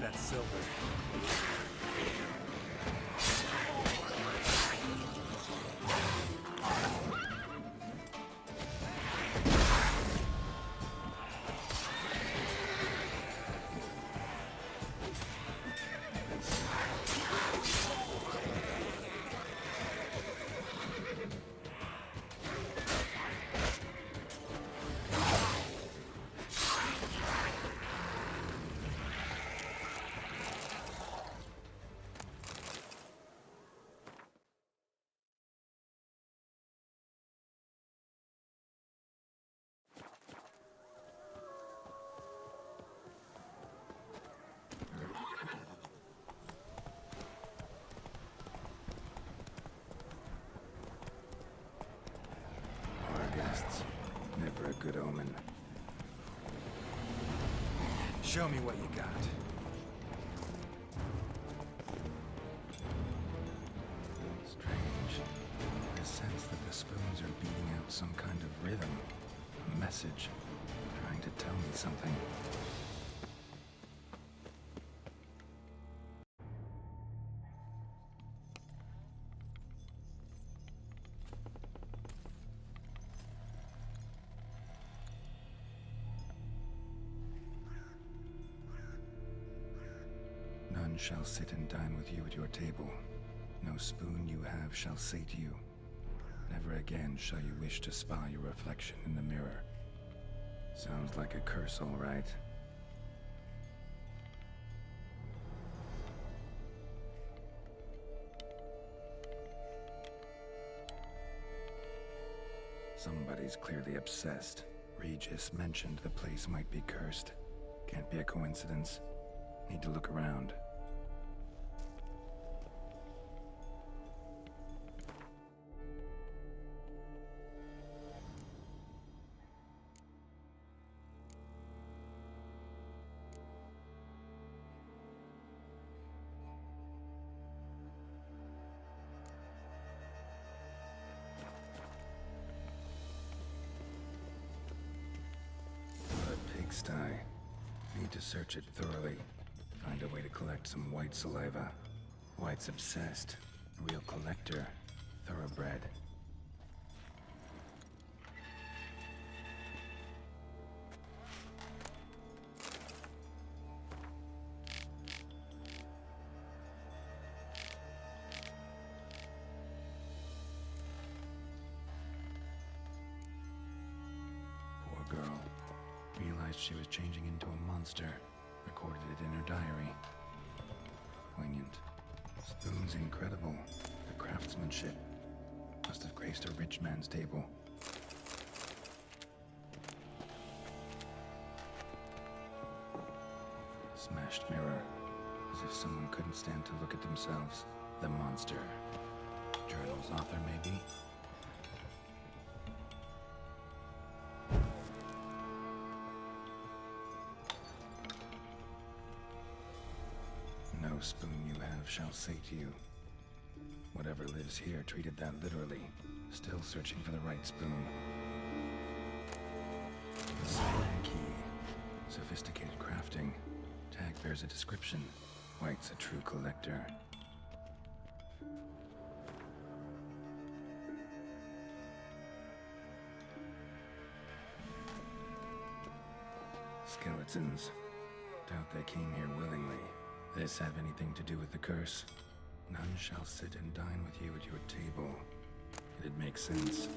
that silver. Never a good omen. Show me what you got. Strange. I sense that the spoons are beating out some kind of rhythm. A message. Trying to tell me something. None shall sit and dine with you at your table. No spoon you have shall say to you, never again shall you wish to spy your reflection in the mirror. Sounds like a curse, all right. Somebody's clearly obsessed. Regis mentioned the place might be cursed. Can't be a coincidence. Need to look around. What a pigsty. Need to search it thoroughly. Find a way to collect some white saliva. White's obsessed. Real collector. Thoroughbred. Poor girl. Realized she was changing into a monster. Recorded it in her diary. Poignant. Spoon's incredible. The craftsmanship. Must have graced a rich man's table. Smashed mirror. As if someone couldn't stand to look at themselves. The monster. Journal's author, maybe? No spoon you have shall say to you. Whatever lives here treated that literally. Still searching for the right spoon. The sliding key. Sophisticated crafting. Tag bears a description. White's a true collector. Skeletons. Doubt they came here willingly. This have anything to do with the curse? None shall sit and dine with you at your table. It'd make sense.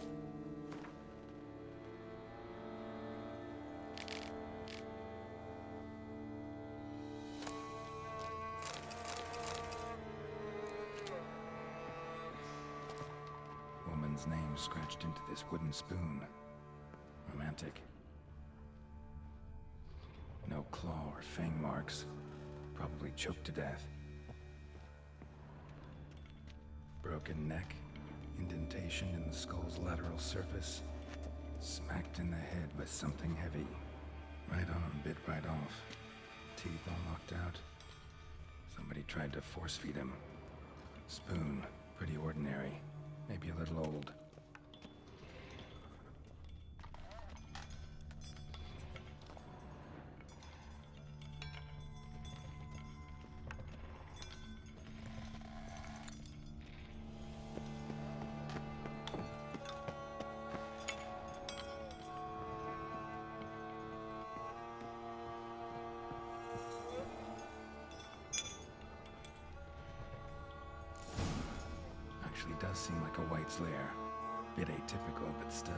Woman's name scratched into this wooden spoon. Romantic. No claw or fang marks. Probably choked to death. Broken neck, indentation in the skull's lateral surface, smacked in the head with something heavy. Right on, bit right off. Teeth all knocked out. Somebody tried to force feed him. Spoon, pretty ordinary, maybe a little old. does seem like a White's lair. Bit atypical, but still.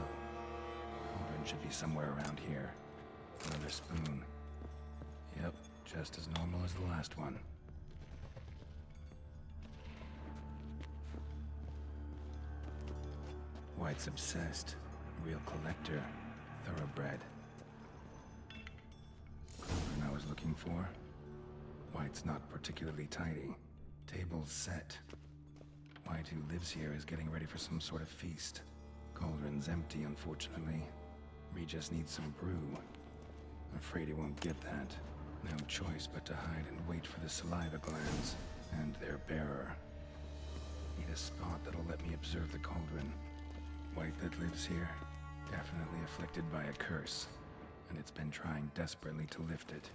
Cauldron should be somewhere around here. Another spoon. Yep, just as normal as the last one. White's obsessed. Real collector. Thoroughbred. Cauldron I was looking for. White's not particularly tidy. Table's set. White, who lives here, is getting ready for some sort of feast. Cauldron's empty, unfortunately. Regis needs some brew. I'm afraid he won't get that. No choice but to hide and wait for the saliva glands and their bearer. Need a spot that'll let me observe the cauldron. White that lives here, definitely afflicted by a curse, and it's been trying desperately to lift it.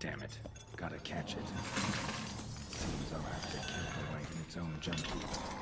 Damn it. Gotta catch it. Seems I'll have to kill the White in its own jump heap.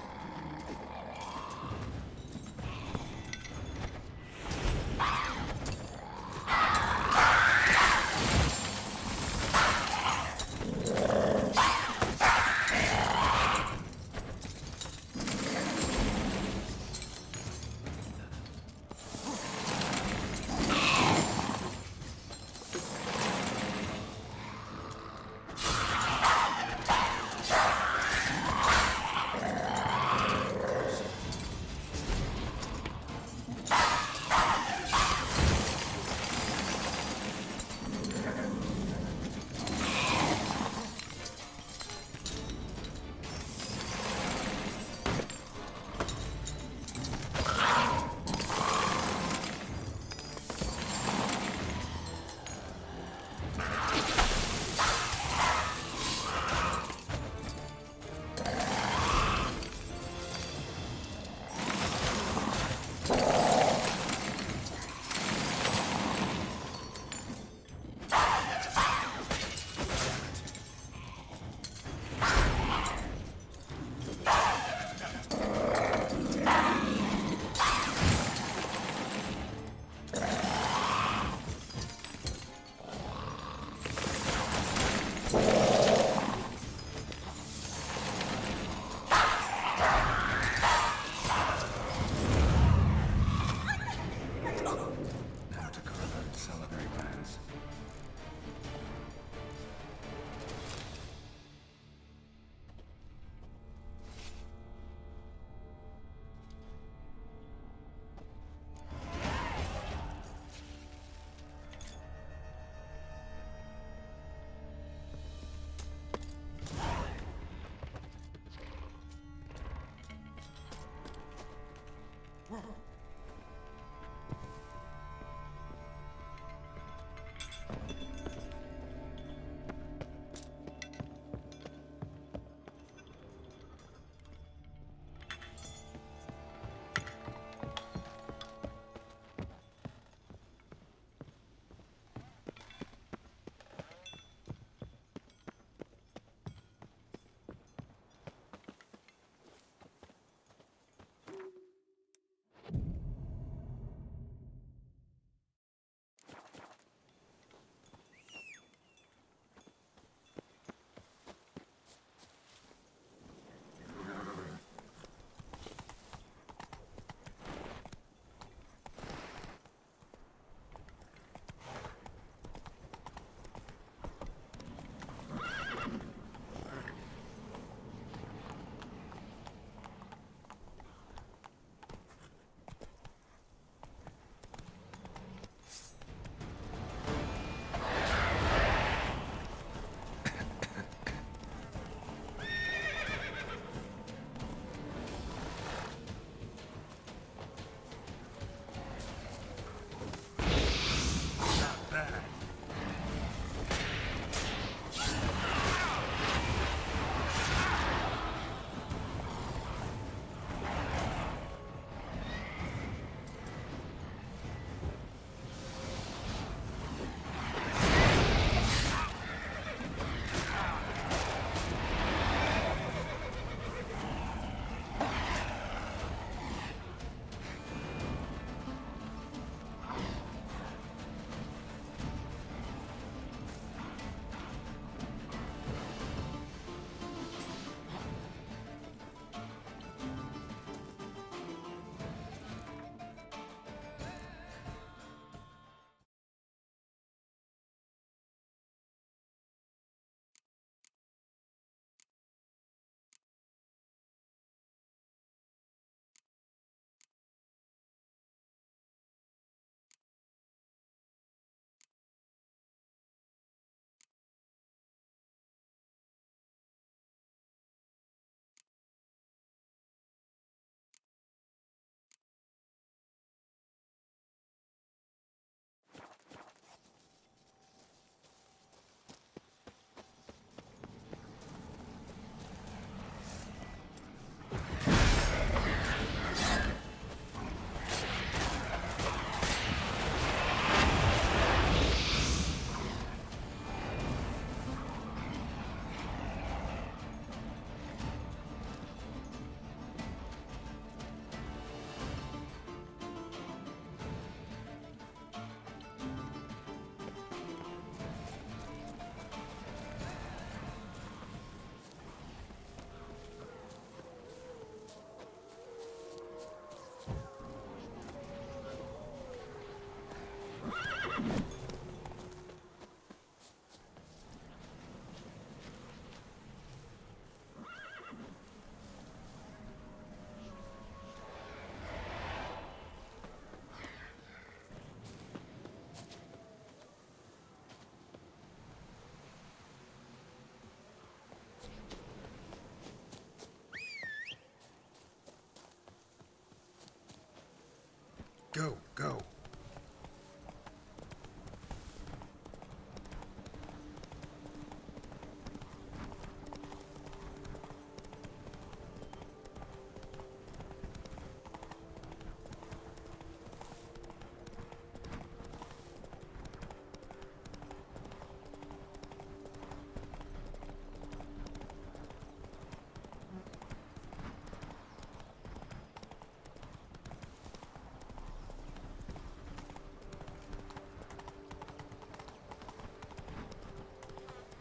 Go, go.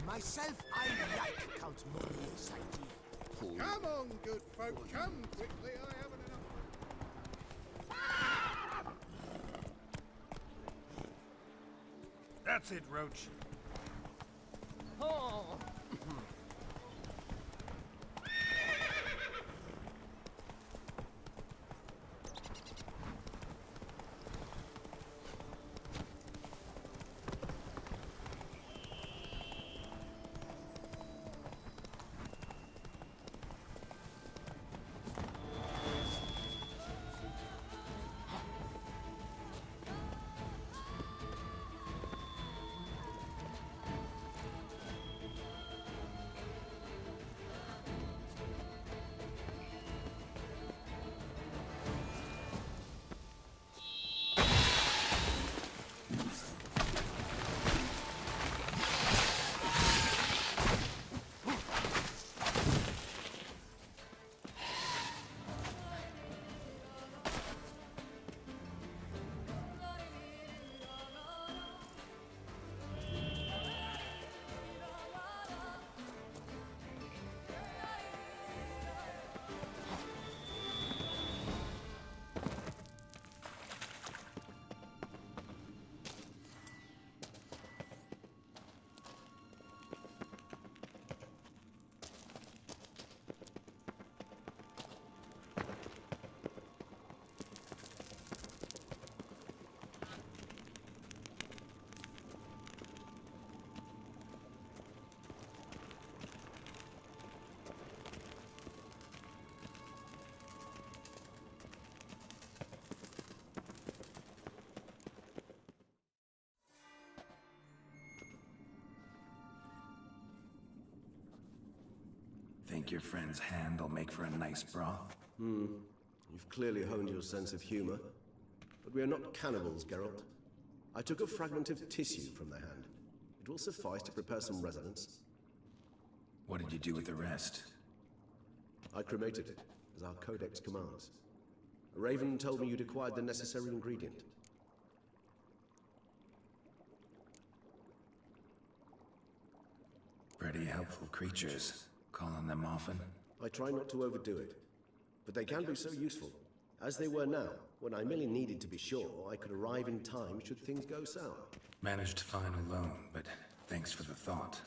Myself, I like Count Moriarty's idea. Come on, good folk, come quickly, I haven't enough. That's it, Roach. Think your friend's hand will make for a nice broth? You've clearly honed your sense of humor. But we are not cannibals, Geralt. I took a fragment of tissue from their hand. It will suffice to prepare some resonance. What did you do with the rest? I cremated it, as our codex commands. Raven told me you'd acquired the necessary ingredient. Pretty helpful creatures. Call on them often? I try not to overdo it, but they can be so useful. As they were now, when I merely needed to be sure I could arrive in time should things go sour. Managed fine alone, but thanks for the thought.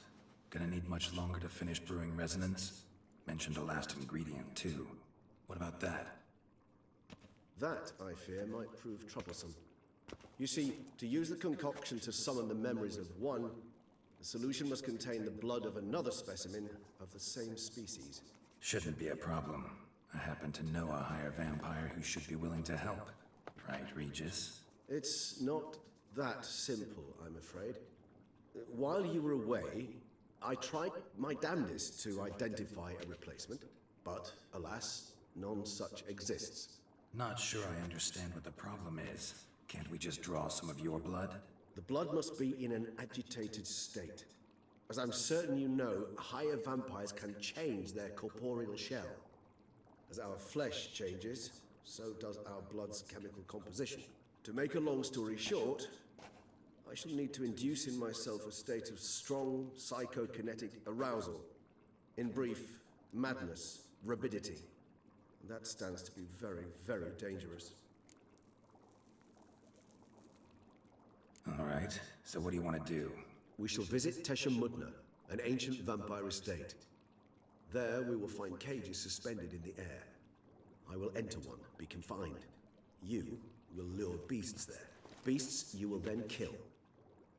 Gonna need much longer to finish brewing resonance? Mentioned a last ingredient, too. What about that? That, I fear, might prove troublesome. You see, to use the concoction to summon the memories of one, the solution must contain the blood of another specimen of the same species. Shouldn't be a problem. I happen to know a higher vampire who should be willing to help. Right, Regis? It's not that simple, I'm afraid. While you were away, I tried my damnedest to identify a replacement, but alas, none such exists. Not sure I understand what the problem is. Can't we just draw some of your blood? The blood must be in an agitated state. As I'm certain you know, higher vampires can change their corporeal shell. As our flesh changes, so does our blood's chemical composition. To make a long story short, I shall need to induce in myself a state of strong psychokinetic arousal. In brief, madness, rabidity. And that stands to be very, very dangerous. All right, so what do you want to do? We shall visit Tesha Mudna, an ancient vampire estate. There we will find cages suspended in the air. I will enter one, be confined. You will lure beasts there. Beasts you will then kill.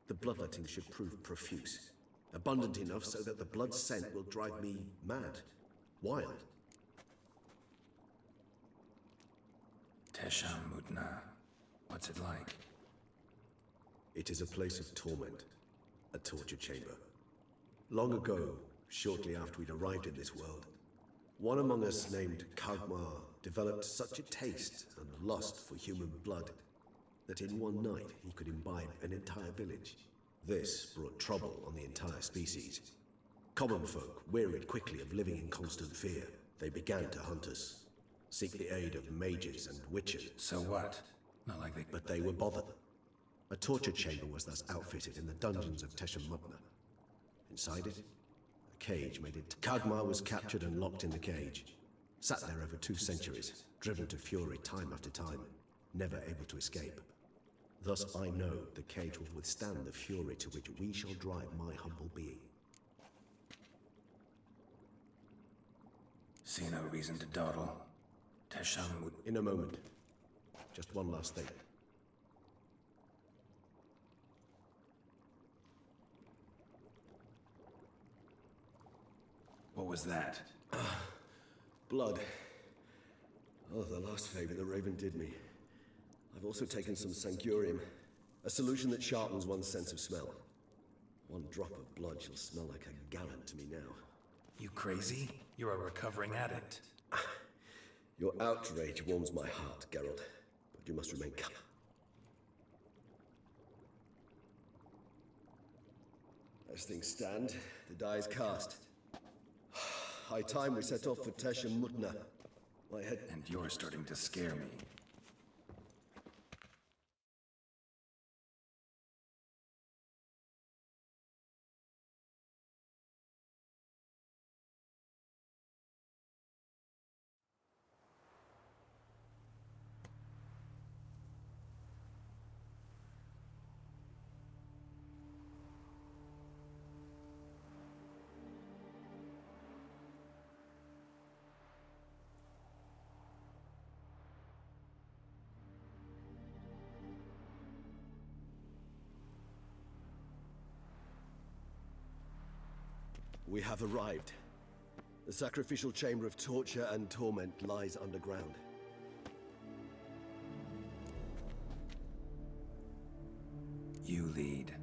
The bloodletting should prove profuse. Abundant enough so that the blood scent will drive me mad. Wild. Tesha Mudna. What's it like? It is a place of torment, a torture chamber. Long ago, shortly after we'd arrived in this world, one among us named Kagmar developed such a taste and lust for human blood that in one night he could imbibe an entire village. This brought trouble on the entire species. Common folk wearied quickly of living in constant fear. They began to hunt us, seek the aid of mages and witches. So what? Not like they... But they were bothered. A torture chamber was thus outfitted in the dungeons of Teshemutna. Inside it, a cage made it. Kagmar was captured and locked in the cage. Sat there over 2 centuries, driven to fury time after time, never able to escape. Thus I know the cage will withstand the fury to which we shall drive my humble being. See no reason to dawdle. Tesham would... In a moment. Just one last thing. What was that? Blood. Oh, the last favor the Raven did me. I've also taken some Sancurium, a solution that sharpens one's sense of smell. One drop of blood shall smell like a gallon to me now. You crazy? You're a recovering addict. Your outrage warms my heart, Geralt, but you must remain calm. As things stand, the die is cast. High time we set off for Teshemutna. My head... And you're starting to scare me. We have arrived. The sacrificial chamber of torture and torment lies underground. You lead.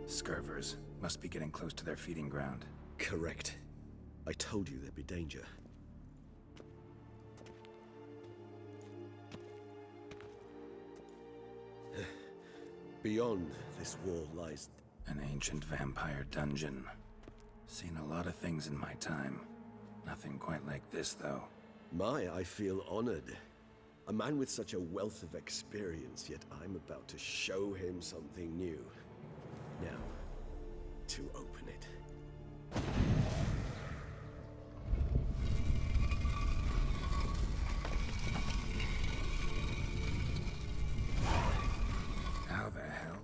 Scurvers must be getting close to their feeding ground. Correct. I told you there'd be danger. Beyond this wall lies... An ancient vampire dungeon. Seen a lot of things in my time. Nothing quite like this, though. I feel honored. A man with such a wealth of experience, yet I'm about to show him something new. Now, to open it. How the hell?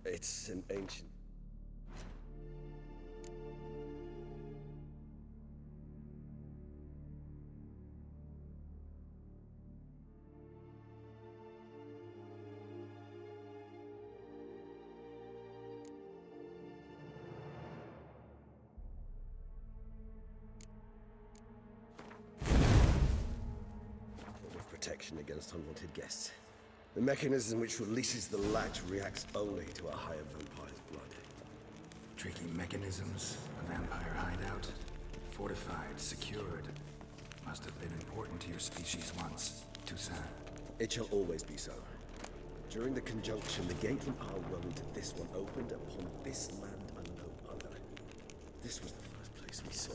It's an ancient... protection against unwanted guests. The mechanism which releases the latch reacts only to a higher vampire's blood. Tricky mechanisms, a vampire hideout, fortified, secured. Must have been important to your species once, Toussaint. It shall always be so. During the conjunction, the gate from our realm to this one opened upon this land and no other. This was the first place we saw.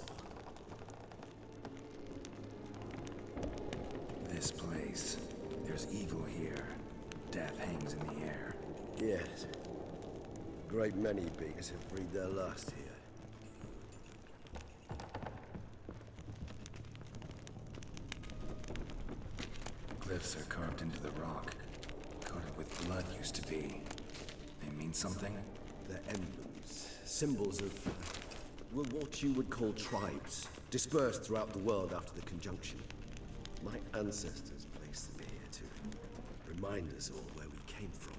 This place. There's evil here. Death hangs in the air. Yes. A great many beings have breathed their last here. Glyphs are carved into the rock. Coated with blood used to be. They mean something? They're emblems, symbols of, well, what you would call tribes, dispersed throughout the world after the conjunction. My ancestors placed them here to remind us all where we came from.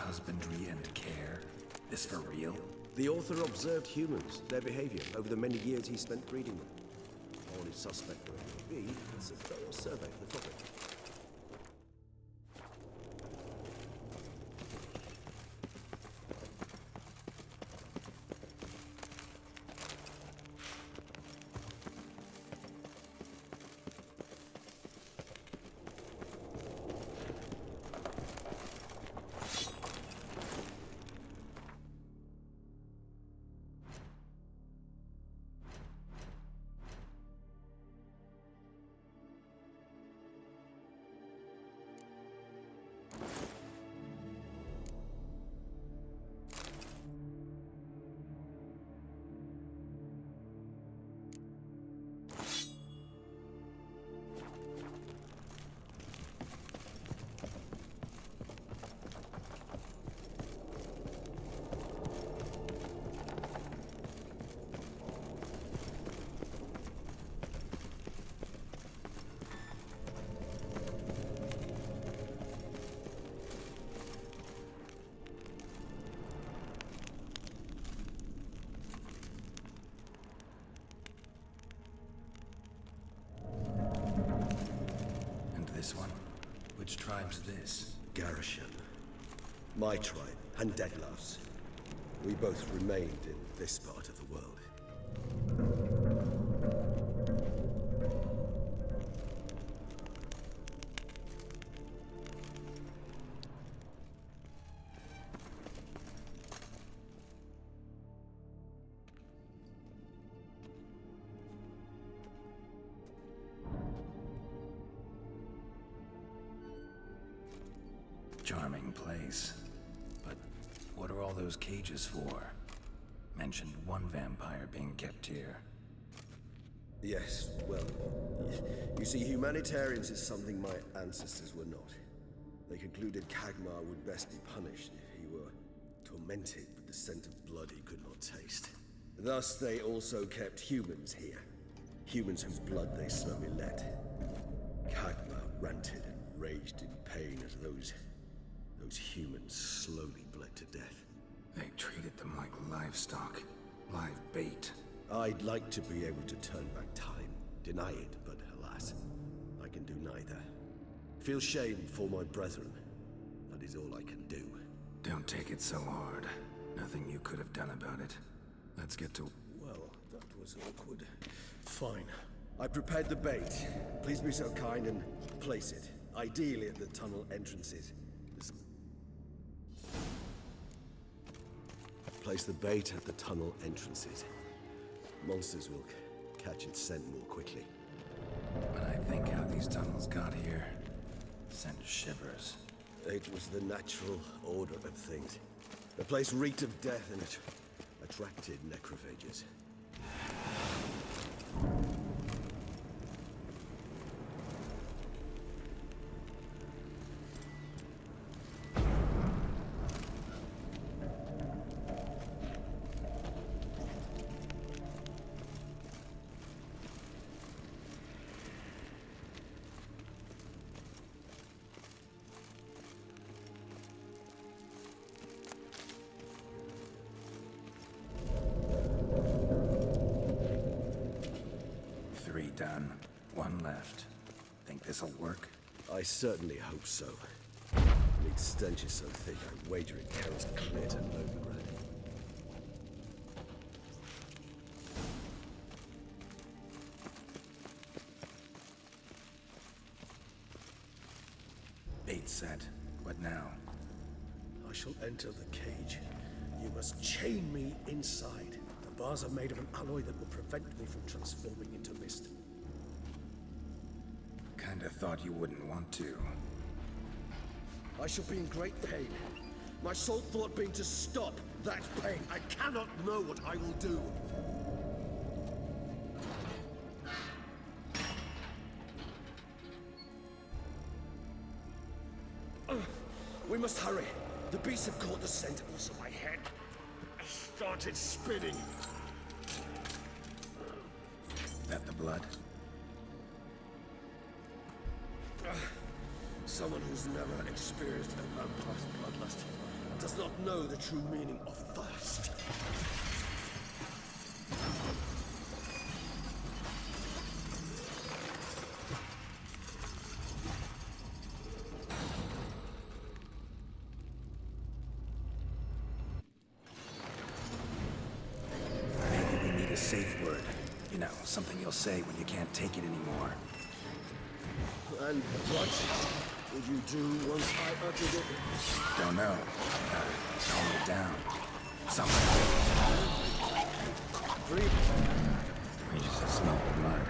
Husbandry and care. This for real? The author observed humans, their behavior, over the many years he spent breeding them. Only suspect where it may be, it's a thorough survey of the topic. This one? Which tribe's this? Garashan. My tribe, and Deadlouse. We both remained in this part of the world. Charming place. But what are all those cages for? Mentioned one vampire being kept here. Yes, well, you see, humanitarians is something my ancestors were not. They concluded Kagmar would best be punished if he were tormented with the scent of blood he could not taste. Thus, they also kept humans here. Humans whose blood they slowly let. Kagmar ranted and raged in pain as those humans slowly bled to death. They treated them like livestock, live bait. I'd like to be able to turn back time, deny it, but alas, I neither. Feel shame for my brethren. That is all I can do. Don't take it so hard. Nothing you could have done about it. Let's get to... Well, that was awkward. Fine. I prepared the bait. Please be so kind and place it. Ideally at the tunnel entrances. Place the bait at the tunnel entrances. Monsters will catch its scent more quickly. When I think how these tunnels got here, send shivers. It was the natural order of things. The place reeked of death and it attracted necrophages. Done. One left. Think this'll work? I certainly hope so. The stench is so thick, I wager it carries clear to Novigrad. Bait set. What now? I shall enter the cage. You must chain me inside. The bars are made of an alloy that will prevent me from transforming into mist. Kinda thought you wouldn't want to. I shall be in great pain. My sole thought being to stop that pain. I cannot know what I will do. We must hurry. The beasts have caught the scent. Also, my head started spinning. That the blood? Someone who's never experienced a vampire's bloodlust does not know the true meaning of thirst. Maybe we need a safe word. You know, something you'll say when you can't take it anymore. And what would you do once I uttered it? Don't know. Calm it down. Something. Breathe. We just smell the blood.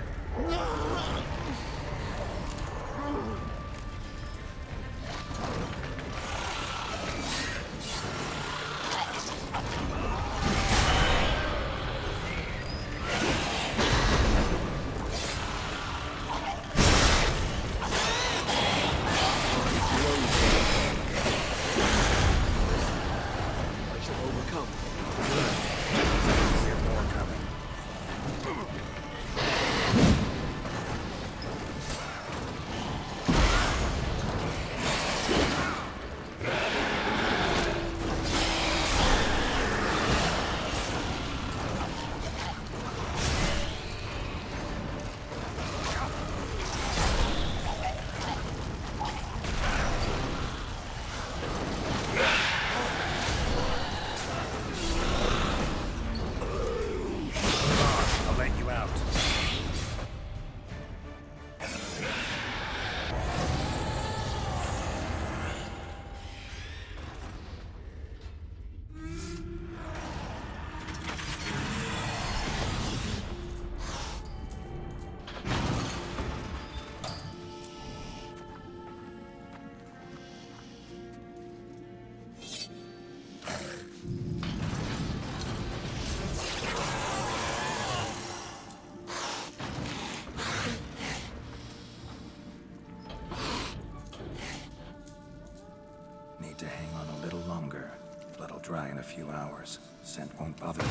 Need to hang on a little longer. Blood'll dry in a few hours. Scent won't bother me.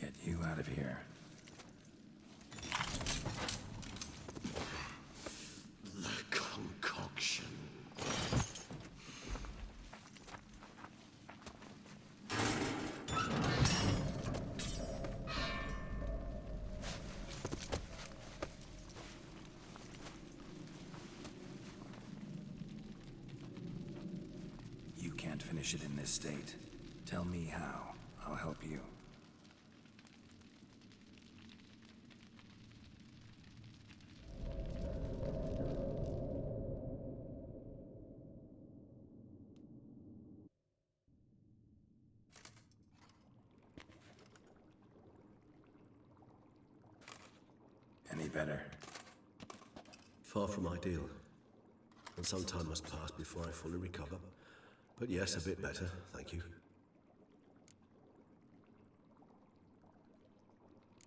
Get you out of here. The finish it in this state. Tell me how. I'll help you. Any better? Far from ideal. And some time must pass before I fully recover. But yes, a bit better, thank you.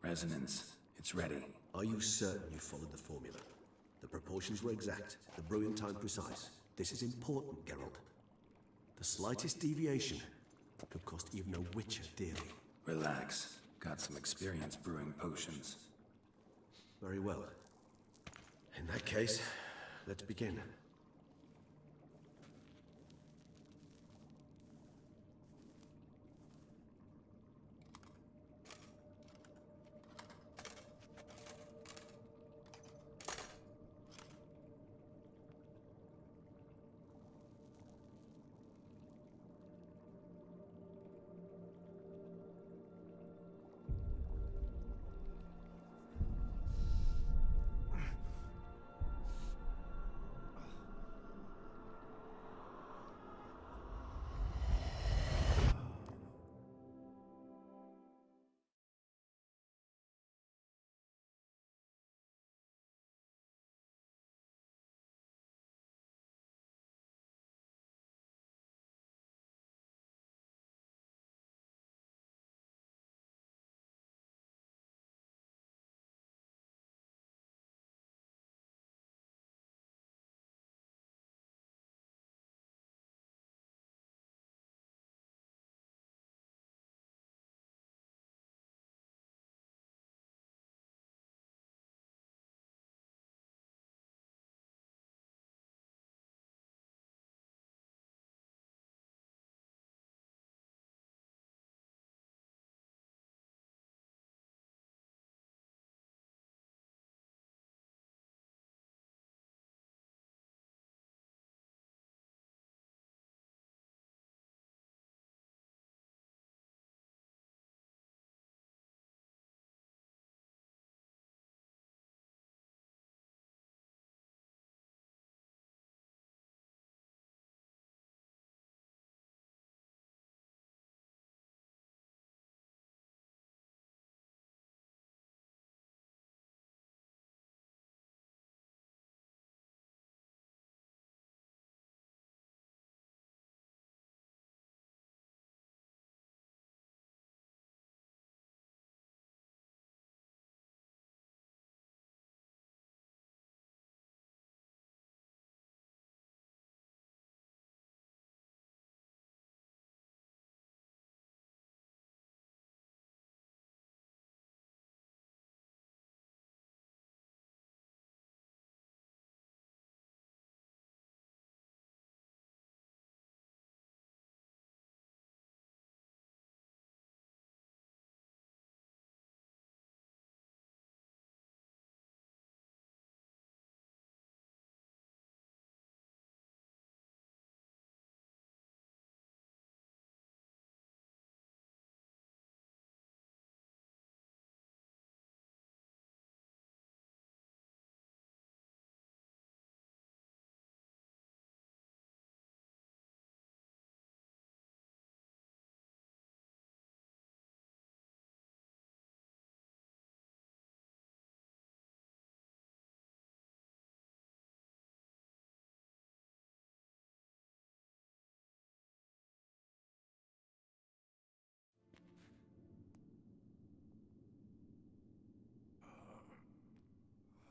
Resonance. It's ready. Are you certain you followed the formula? The proportions were exact, the brewing time precise. This is important, Geralt. The slightest deviation could cost even a witcher dearly. Relax. Got some experience brewing potions. Very well. In that case, let's begin.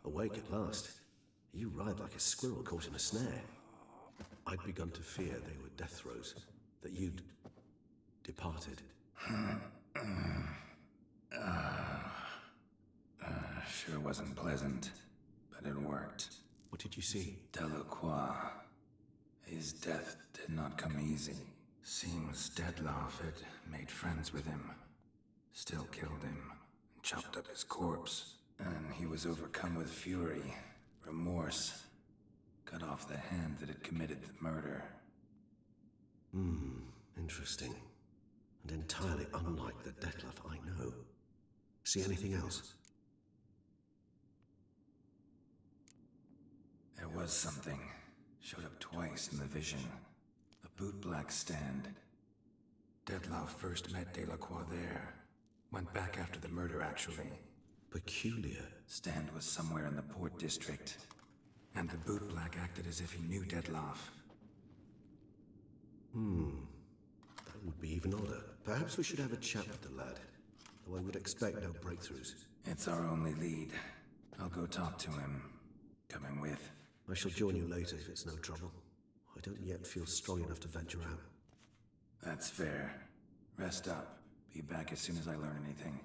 Awake at last. You ride like a squirrel caught in a snare. I'd begun to fear they were death throes, that you'd departed. Sure wasn't pleasant, but it worked. What did you see? Delacroix. His death did not come easy. Seems Deadlaugh had made friends with him. Still killed him, and chopped up his corpse. And he was overcome with fury, remorse. Cut off the hand that had committed the murder. Interesting. And entirely unlike the Detlef I know. See anything else? There was something. Showed up twice in the vision. A bootblack stand. Detlef first met Delacroix there. Went back after the murder, actually. Peculiar. Stand was somewhere in the port district. And the bootblack acted as if he knew Detlef. That would be even odder. Perhaps we should have a chat with the lad. Though I would expect no breakthroughs. It's our only lead. I'll go talk to him. Coming with. I shall join you later if it's no trouble. I don't yet feel strong enough to venture out. That's fair. Rest up. Be back as soon as I learn anything.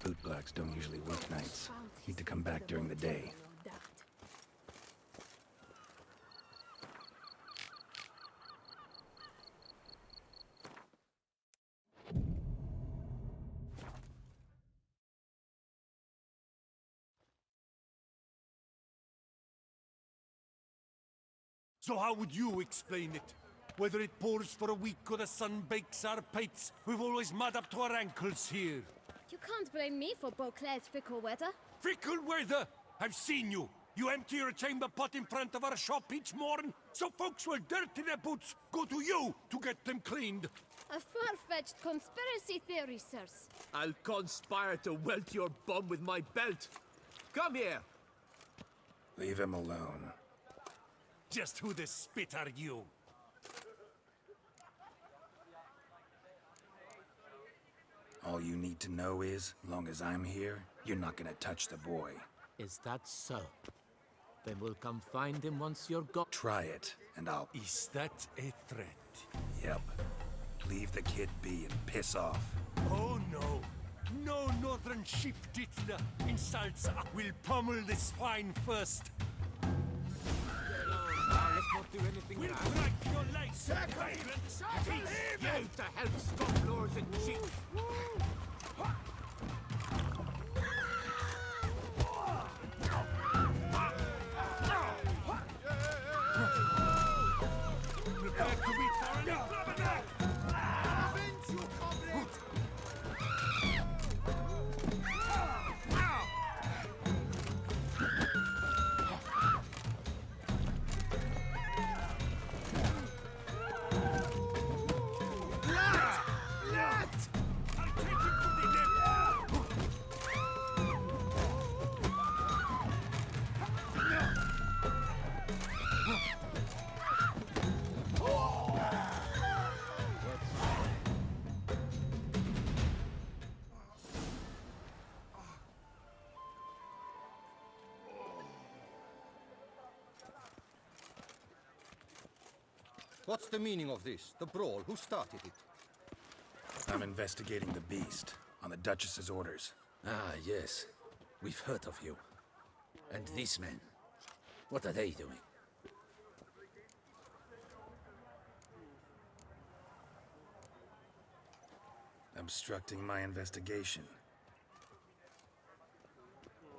Bootblacks don't usually work nights. Need to come back during the day. So how would you explain it? Whether it pours for a week or the sun bakes our pates, we've always mud up to our ankles here. You can't blame me for Beauclair's fickle weather. Fickle weather! I've seen you! You empty your chamber pot in front of our shop each morn, so folks will dirty their boots, go to you to get them cleaned. A far-fetched conspiracy theory, sirs. I'll conspire to welt your bum with my belt. Come here! Leave him alone. Just who the spit are you? All you need to know is, long as I'm here, you're not gonna touch the boy. Is that so? Then we'll come find him once you're gone. Try it, and I'll... Is that a threat? Yep. Leave the kid be and piss off. Oh no! No northern sheep titler insults. We'll pummel the swine first. Let's not do anything We'll rash. break your legs, tyrants! You to help scofflaws and cheats. Prepare to be thoroughly flabbergasted! Avenge your comrade! I'll take him to the left! What's the meaning of this? The brawl? Who started it? I'm investigating the beast, on the Duchess's orders. Ah, yes. We've heard of you. And these men, what are they doing? Obstructing my investigation.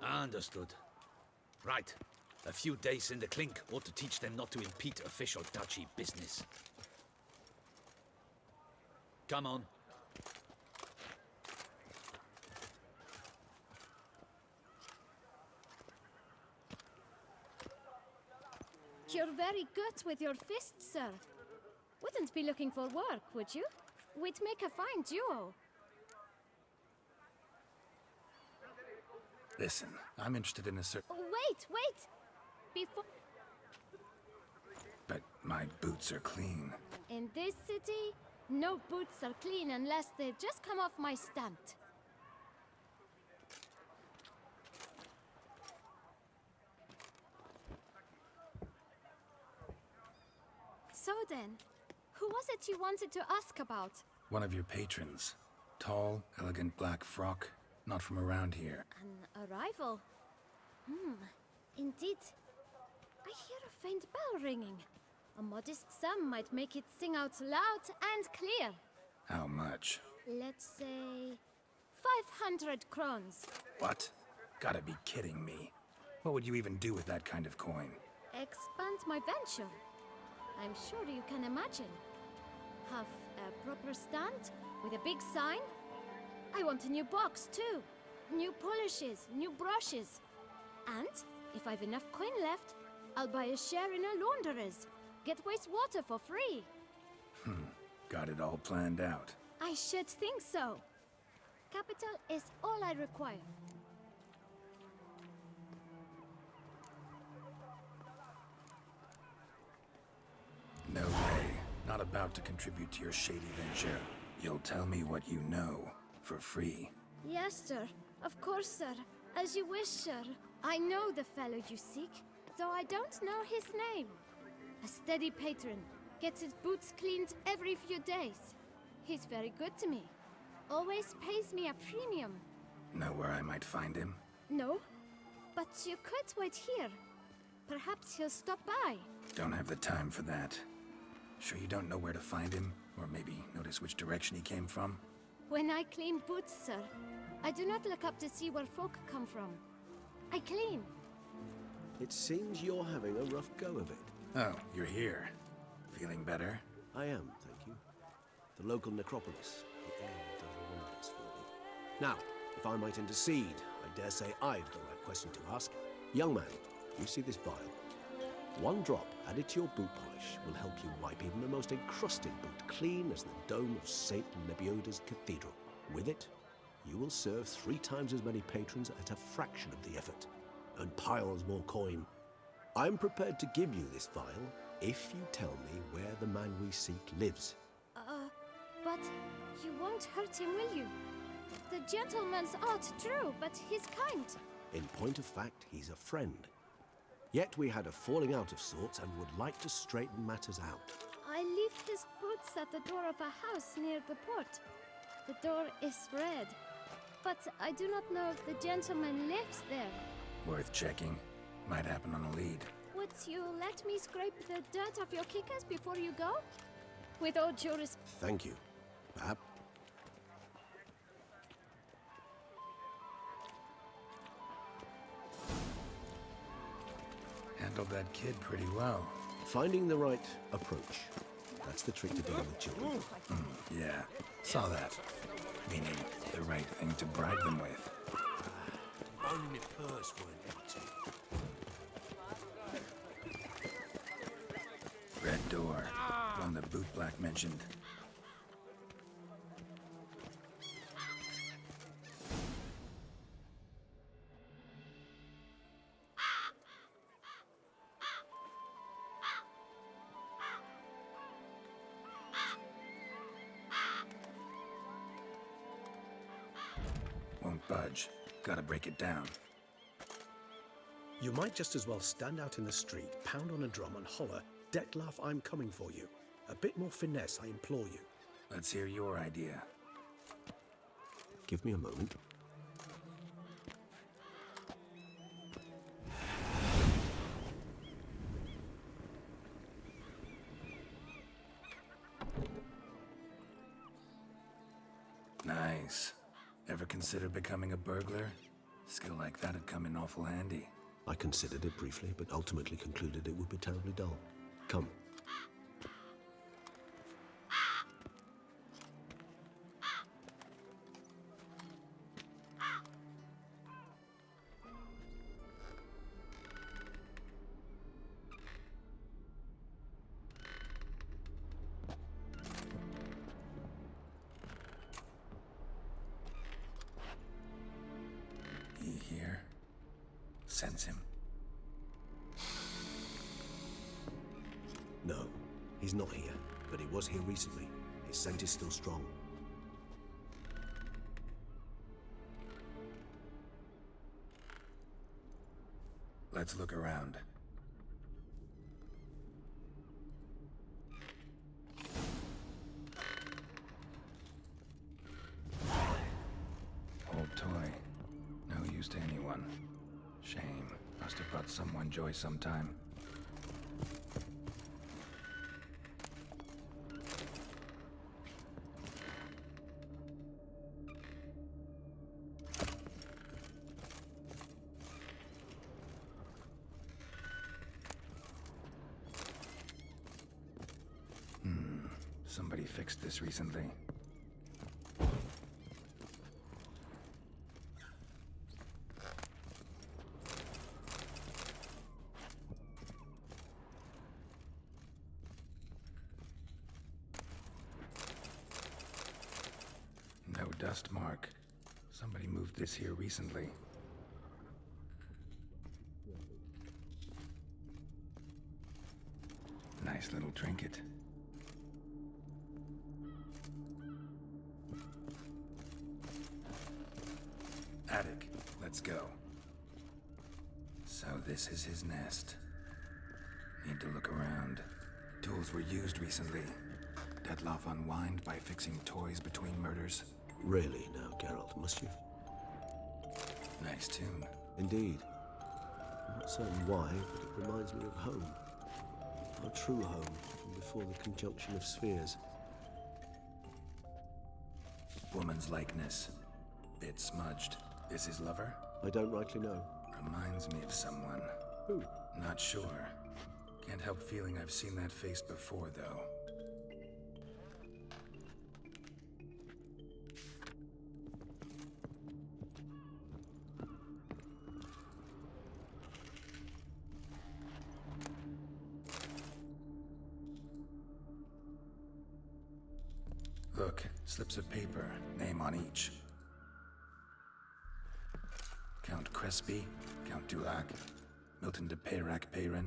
Understood. Right. A few days in the clink ought to teach them not to impede official duchy business. Come on. You're very good with your fists, sir. Wouldn't be looking for work, would you? We'd make a fine duo. Listen, I'm interested in a certain... Wait! Before... But my boots are clean. In this city, no boots are clean unless they've just come off my stamp. So then, who was it you wanted to ask about? One of your patrons. Tall, elegant black frock. Not from around here. An arrival? Indeed. I hear a faint bell ringing. A modest sum might make it sing out loud and clear. How much? Let's say... 500 crowns. What? Gotta be kidding me. What would you even do with that kind of coin? Expand my venture. I'm sure you can imagine. Have a proper stand with a big sign. I want a new box too. New polishes, new brushes. And if I've enough coin left, I'll buy a share in a launderer's. Get wastewater for free. Got it all planned out. I should think so. Capital is all I require. No way. Not about to contribute to your shady venture. You'll tell me what you know, for free. Yes, sir. Of course, sir. As you wish, sir. I know the fellow you seek, though I don't know his name. A steady patron. Gets his boots cleaned every few days. He's very good to me. Always pays me a premium. Know where I might find him? No, but you could wait here. Perhaps he'll stop by. Don't have the time for that. Sure you don't know where to find him? Or maybe notice which direction he came from? When I clean boots, sir, I do not look up to see where folk come from. I clean. It seems you're having a rough go of it. Oh, you're here. Feeling better? I am, thank you. The local necropolis. The air does wonders for me. Now, if I might intercede, I dare say I've the right question to ask. Young man, you see this vial? One drop added to your boot polish will help you wipe even the most encrusted boot clean as the dome of St. Nebioda's cathedral. With it, you will serve 3 times as many patrons at a fraction of the effort. Earn piles more coin. I'm prepared to give you this vial if you tell me where the man we seek lives. But you won't hurt him, will you? The gentleman's art, true, but he's kind. In point of fact, he's a friend. Yet we had a falling out of sorts and would like to straighten matters out. I leave his boots at the door of a house near the port. The door is red, but I do not know if the gentleman lives there. Worth checking. Might happen on a lead. Would you let me scrape the dirt off your kickers before you go? With all due respect. Thank you. Perhaps. Handled that kid pretty well. Finding the right approach. That's the trick to dealing with children. Yeah, saw that. Meaning, the right thing to bribe them with. Only my purse weren't empty. Red door. One the bootblack mentioned. Won't budge. Gotta break it down. You might just as well stand out in the street, pound on a drum and holler, "Detlef, I'm coming for you." A bit more finesse, I implore you. Let's hear your idea. Give me a moment. Nice. Ever consider becoming a burglar? Skill like that'd come in awful handy. I considered it briefly, but ultimately concluded it would be terribly dull. Come. sense him? No, he's not here, but he was here recently. His scent is still strong. Let's look around. Old toy. No use to anyone. Shame. Must have brought someone joy sometime. Somebody fixed this recently. No dust mark. Somebody moved this here recently. Nice little trinket. Attic, let's go. So this is his nest. Need to look around. Tools were used recently. Detloff unwind by fixing toys between murders. Really now, Geralt, must you? Nice tune. Indeed. I'm not certain why, but it reminds me of home. Our true home, from before the conjunction of spheres. Woman's likeness. Bit smudged. Is his lover? I don't rightly know. Reminds me of someone. Who? Not sure. Can't help feeling I've seen that face before, though. Look, slips of paper, name on each. Count Crespi, Count Dulac, Milton de Peyrac-Peyrin,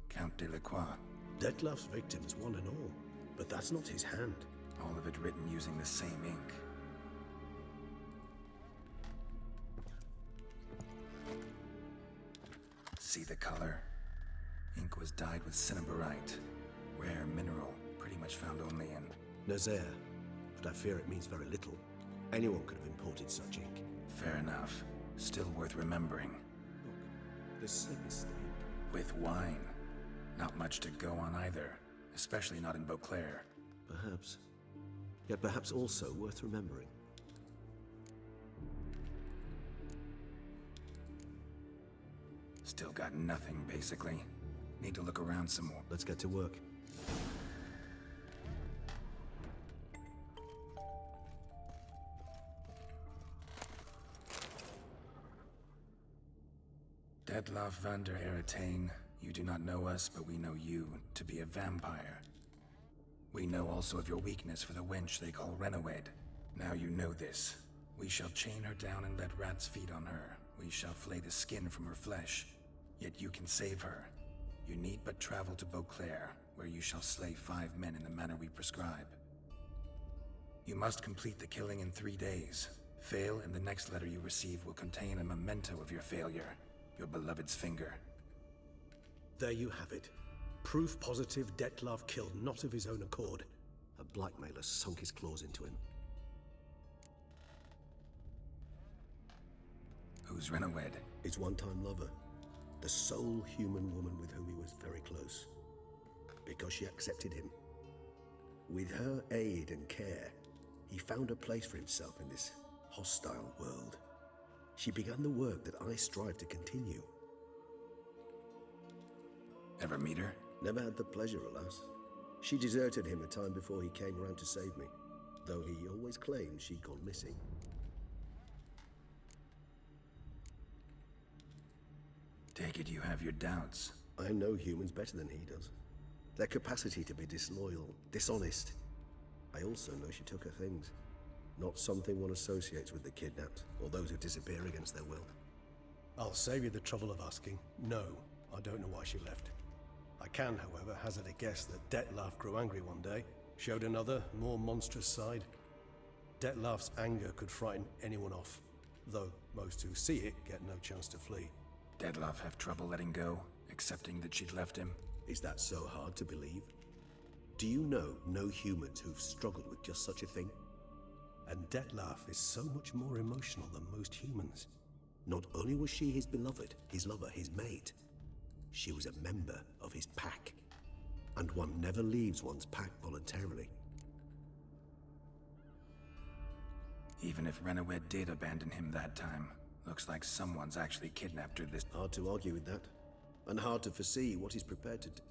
Count Delacroix. Detloff's victims, one and all. But that's not his hand. All of it written using the same ink. See the color? Ink was dyed with cinnabarite. Rare mineral, pretty much found only in... Nazaire. But I fear it means very little. Anyone could have imported such ink. Fair enough. Still worth remembering. Look, this slip is stained. With wine. Not much to go on either. Especially not in Beauclair. Perhaps. Yet perhaps also worth remembering. Still got nothing, basically. Need to look around some more. Let's get to work. Detloff van der Eretain, you do not know us, but we know you to be a vampire. We know also of your weakness for the wench they call Renawed. Now you know this. We shall chain her down and let rats feed on her. We shall flay the skin from her flesh. Yet you can save her. You need but travel to Beauclair, where you shall slay 5 men in the manner we prescribe. You must complete the killing in 3 days. Fail, and the next letter you receive will contain a memento of your failure. Your beloved's finger. There you have it. Proof positive Detloff killed not of his own accord. A blackmailer sunk his claws into him. Who's Renawed? His one-time lover. The sole human woman with whom he was very close. Because she accepted him. With her aid and care, he found a place for himself in this hostile world. She began the work that I strive to continue. Ever meet her? Never had the pleasure, alas. She deserted him a time before he came round to save me, though he always claimed she'd gone missing. Take it you have your doubts. I know humans better than he does. Their capacity to be disloyal, dishonest. I also know she took her things. Not something one associates with the kidnapped, or those who disappear against their will. I'll save you the trouble of asking. No, I don't know why she left. I can, however, hazard a guess that Dettlaff grew angry one day, showed another, more monstrous side. Dettlaff's anger could frighten anyone off, though most who see it get no chance to flee. Dettlaff have trouble letting go, accepting that she'd left him? Is that so hard to believe? Do you know no humans who've struggled with just such a thing? And Dettlaff is so much more emotional than most humans. Not only was she his beloved, his lover, his mate, she was a member of his pack. And one never leaves one's pack voluntarily. Even if Renawed did abandon him that time, looks like someone's actually kidnapped her this... Hard to argue with that. And hard to foresee what he's prepared to do.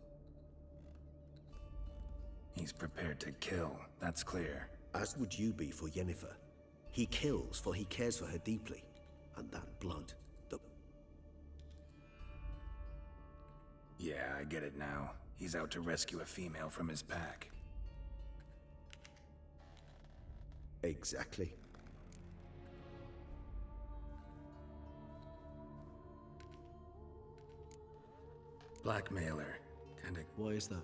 He's prepared to kill, that's clear. As would you be for Yennefer. He kills for he cares for her deeply. And that blood, Yeah, I get it now. He's out to rescue a female from his pack. Exactly. Blackmailer. Kinda... Why is that?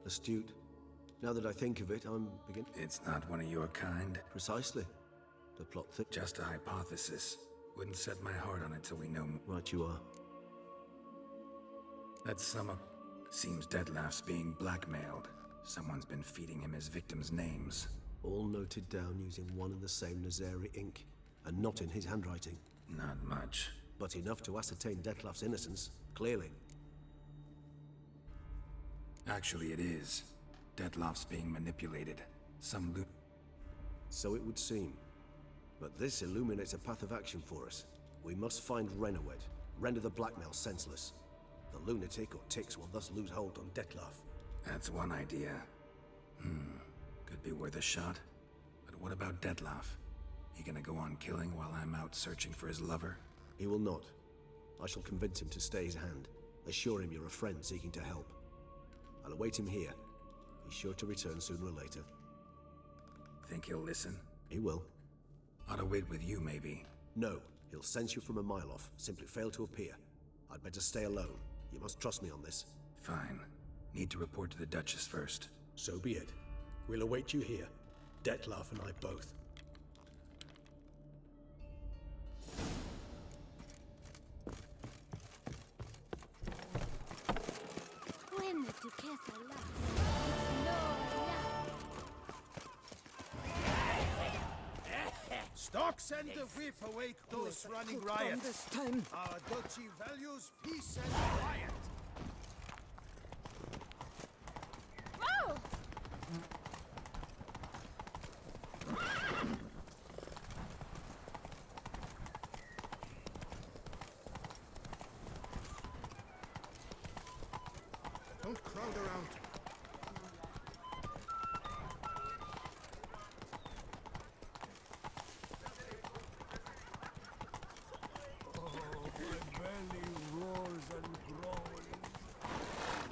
Astute. Now that I think of it, I'm beginning... It's not one of your kind. Precisely. The plot thick. Just a hypothesis. Wouldn't set my heart on it till we know... Right you are. That sum up. Seems Dettlaff's being blackmailed. Someone's been feeding him his victims' names. All noted down using one and the same Nazari ink, and not in his handwriting. Not much. But enough to ascertain Dettlaff's innocence, clearly. Actually, it is. Dettlaff's being manipulated. So it would seem. But this illuminates a path of action for us. We must find Renawed, render the blackmail senseless. The lunatic or ticks will thus lose hold on Dettlaff. That's one idea. Could be worth a shot. But what about Dettlaff? He gonna go on killing while I'm out searching for his lover? He will not. I shall convince him to stay his hand. Assure him you're a friend seeking to help. I'll await him here. He's sure to return sooner or later. Think he'll listen? He will. Ought to wait with you, maybe. No, he'll sense you from a mile off. Simply fail to appear. I'd better stay alone. You must trust me on this. Fine. Need to report to the Duchess first. So be it. We'll await you here. Dettlaff and I both. When the Duchessa laughs, it's no lie. Stocks and the whip await those running riot. This time. Our duchy values peace and quiet. Oh! Don't crowd around.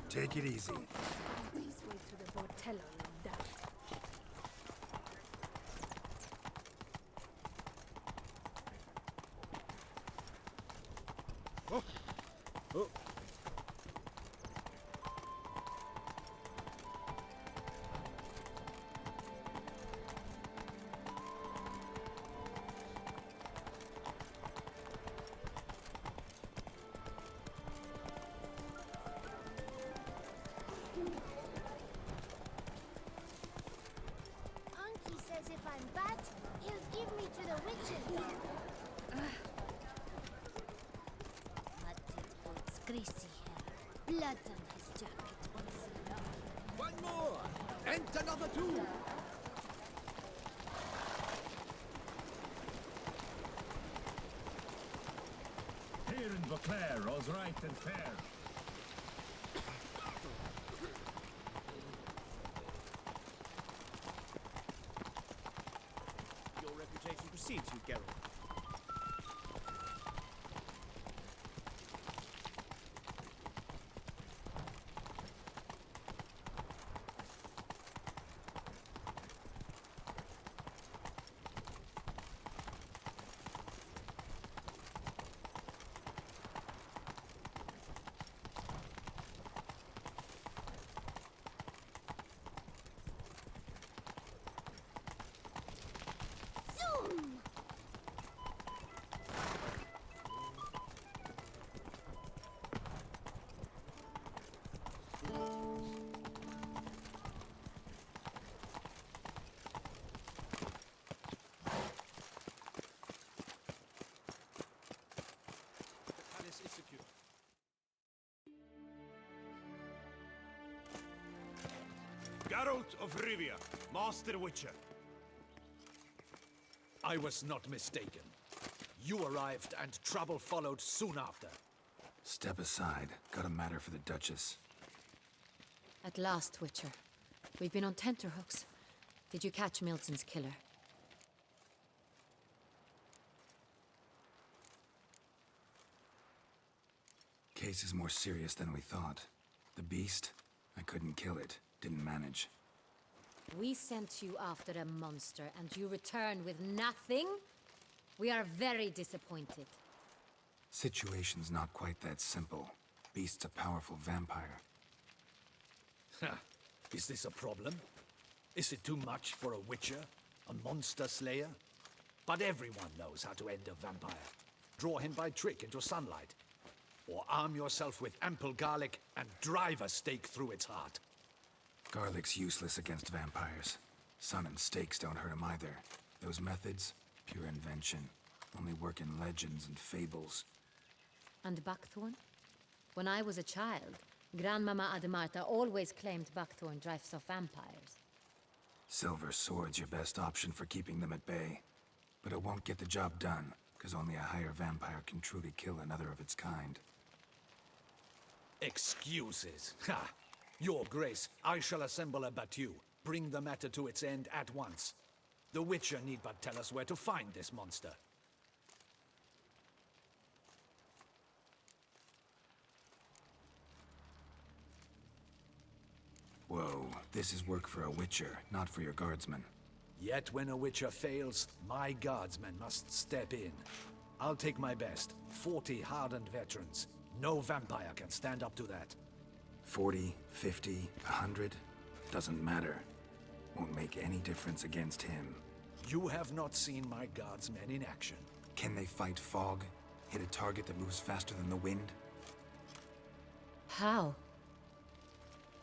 Take it easy. This way to the Bordello, no doubt. Oh. Unky says if I'm bad, he'll give me to the witches. Matted boots, greasy hair, blood on his jacket once in a One more! And another two! Here in Beauclair, all's right and fair. Your reputation precedes you, Geralt. Geralt of Rivia, Master Witcher. I was not mistaken. You arrived and trouble followed soon after. Step aside. Got a matter for the Duchess. At last, Witcher. We've been on tenterhooks. Did you catch Milton's killer? Case is more serious than we thought. The beast? I couldn't kill it. Didn't manage. We sent you after a monster, and you return with nothing? We are very disappointed. Situation's not quite that simple. Beast's a powerful vampire. Is this a problem? Is it too much for a witcher? A monster slayer? But everyone knows how to end a vampire. Draw him by trick into sunlight. Or arm yourself with ample garlic and drive a stake through its heart. Garlic's useless against vampires. Sun and stakes don't hurt him either. Those methods, pure invention. Only work in legends and fables. And buckthorn? When I was a child, Grandmama Ademarta always claimed buckthorn drives off vampires. Silver sword's your best option for keeping them at bay. But it won't get the job done, because only a higher vampire can truly kill another of its kind. Excuses. Ha! Your Grace, I shall assemble a battue. Bring the matter to its end at once. The Witcher need but tell us where to find this monster. Whoa, this is work for a Witcher, not for your guardsmen. Yet when a Witcher fails, my guardsmen must step in. I'll take my best. 40 hardened veterans. No vampire can stand up to that. 40, 50, 100? Doesn't matter. Won't make any difference against him. You have not seen my guardsmen in action. Can they fight fog? Hit a target that moves faster than the wind? How?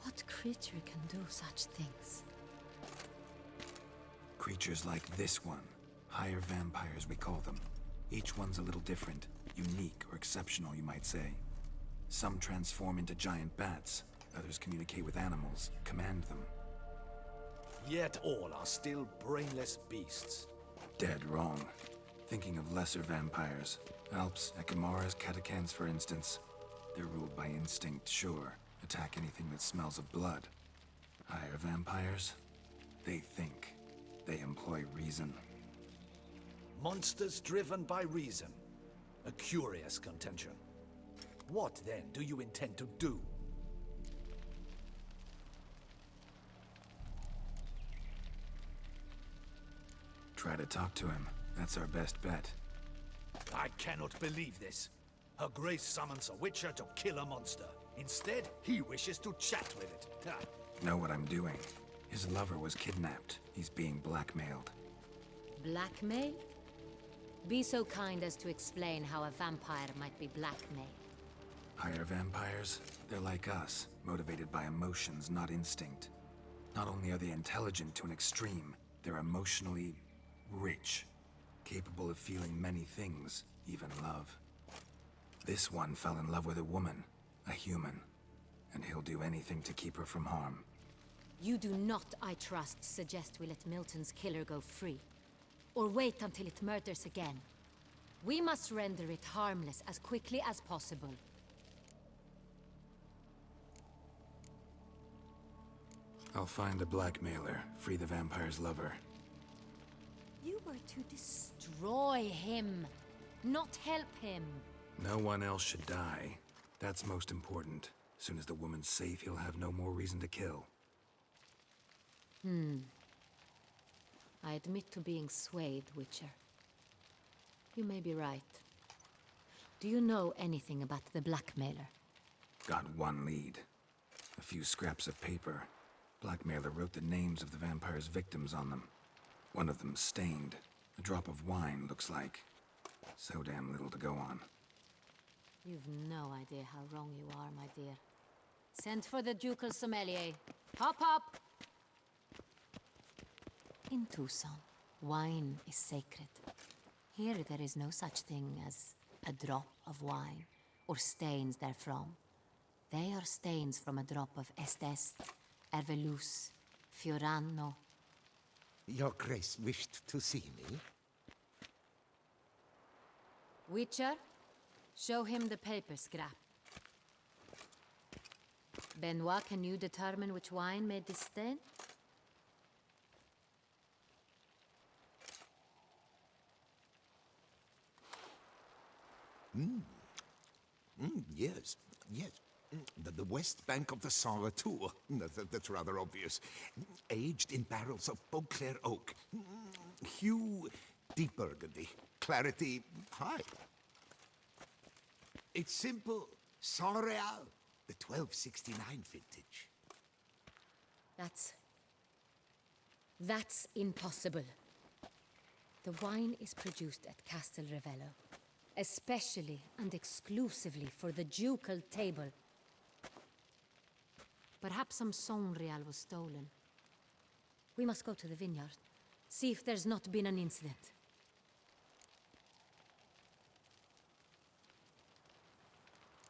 What creature can do such things? Creatures like this one. Higher vampires, we call them. Each one's a little different. Unique or exceptional, you might say. Some transform into giant bats. Others communicate with animals, command them. Yet all are still brainless beasts. Dead wrong. Thinking of lesser vampires. Alps, Ekamaras, Catacans, for instance. They're ruled by instinct, sure. Attack anything that smells of blood. Higher vampires? They think. They employ reason. Monsters driven by reason. A curious contention. What, then, do you intend to do? Try to talk to him. That's our best bet. I cannot believe this. Her Grace summons a Witcher to kill a monster. Instead, he wishes to chat with it. Ha. Know what I'm doing. His lover was kidnapped. He's being blackmailed. Blackmail? Be so kind as to explain how a vampire might be blackmailed. Higher vampires? They're like us, motivated by emotions, not instinct. Not only are they intelligent to an extreme, they're emotionally rich, capable of feeling many things, even love. This one fell in love with a woman, a human, and he'll do anything to keep her from harm. You do not, I trust, suggest we let Milton's killer go free. Or wait until it murders again. We must render it harmless as quickly as possible. I'll find the blackmailer, free the vampire's lover. You were to destroy him, not help him. No one else should die. That's most important. Soon as the woman's safe, he'll have no more reason to kill. I admit to being swayed, Witcher. You may be right. Do you know anything about the blackmailer? Got one lead. A few scraps of paper. Blackmailer wrote the names of the vampire's victims on them. One of them stained. A drop of wine, looks like. So damn little to go on. You've no idea how wrong you are, my dear. Send for the ducal sommelier. Hop, hop! In Tucson, wine is sacred. Here there is no such thing as a drop of wine, or stains therefrom. They are stains from a drop of Estes, Hervelus, Fiorano. Your Grace wished to see me? Witcher, show him the paper scrap. Benoit, can you determine which wine made this stain? Yes, yes. The west bank of the Saar Tour. That's rather obvious. Aged in barrels of Beauclair oak. Hue, deep burgundy. Clarity, high. It's simple. Saint Real, the 1269 vintage. That's impossible. The wine is produced at Castel Ravello, especially and exclusively for the ducal table. Perhaps some Saint Real was stolen. We must go to the vineyard, see if there's not been an incident.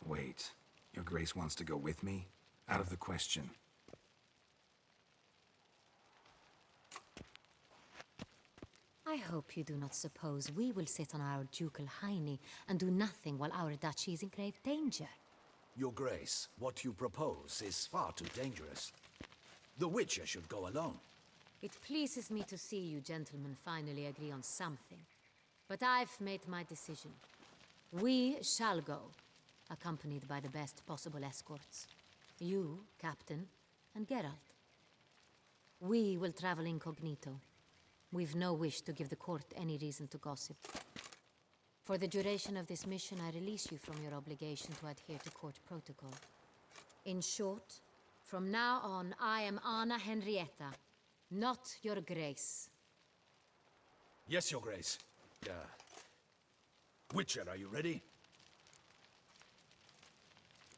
Wait, Your Grace wants to go with me? Out of the question. I hope you do not suppose we will sit on our ducal hiney and do nothing while our duchy is in grave danger. Your Grace, what you propose is far too dangerous. The Witcher should go alone. It pleases me to see you gentlemen finally agree on something. But I've made my decision. We shall go, accompanied by the best possible escorts. You, Captain, and Geralt. We will travel incognito. We've no wish to give the court any reason to gossip. For the duration of this mission, I release you from your obligation to adhere to court protocol. In short, from now on, I am Anna Henrietta, not Your Grace. Yes, Your Grace. Witcher, are you ready?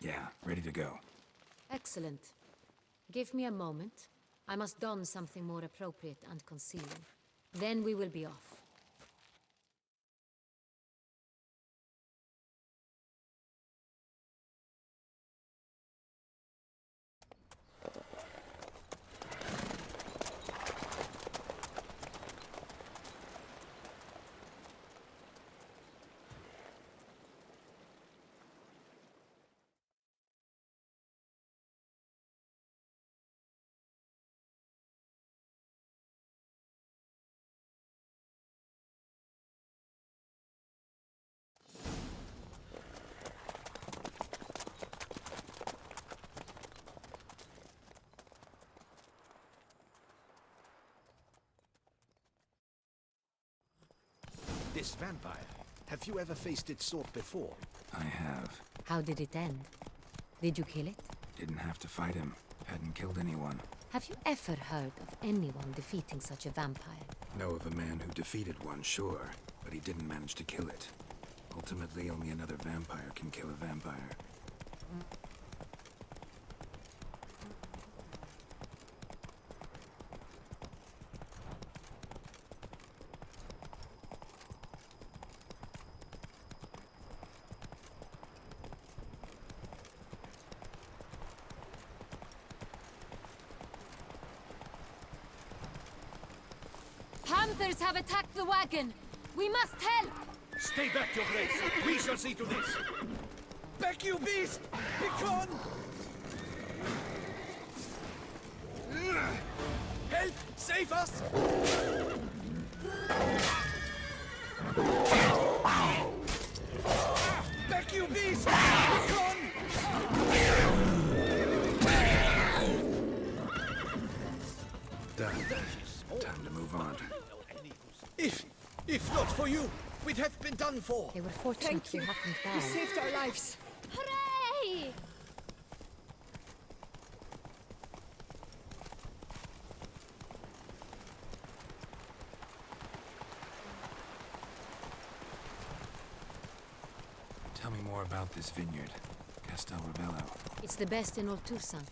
Yeah, ready to go. Excellent. Give me a moment. I must don something more appropriate and concealing. Then we will be off. This vampire, have you ever faced its sort before? I have. How did it end? Did you kill it? Didn't have to fight him. Hadn't killed anyone. Have you ever heard of anyone defeating such a vampire? Know of a man who defeated one, sure, but he didn't manage to kill it. Ultimately, only another vampire can kill a vampire. Panthers have attacked the wagon! We must help! Stay back, Your Grace. We shall see to this. Back, you beast! Begone! Help! Save us! Back, you beast! Begone! Done. Time to move on. If not for you, we'd have been done for. They were fortunate you happened by. You saved our lives. Hooray! Tell me more about this vineyard. Castel Ravello. It's the best in Oltusan.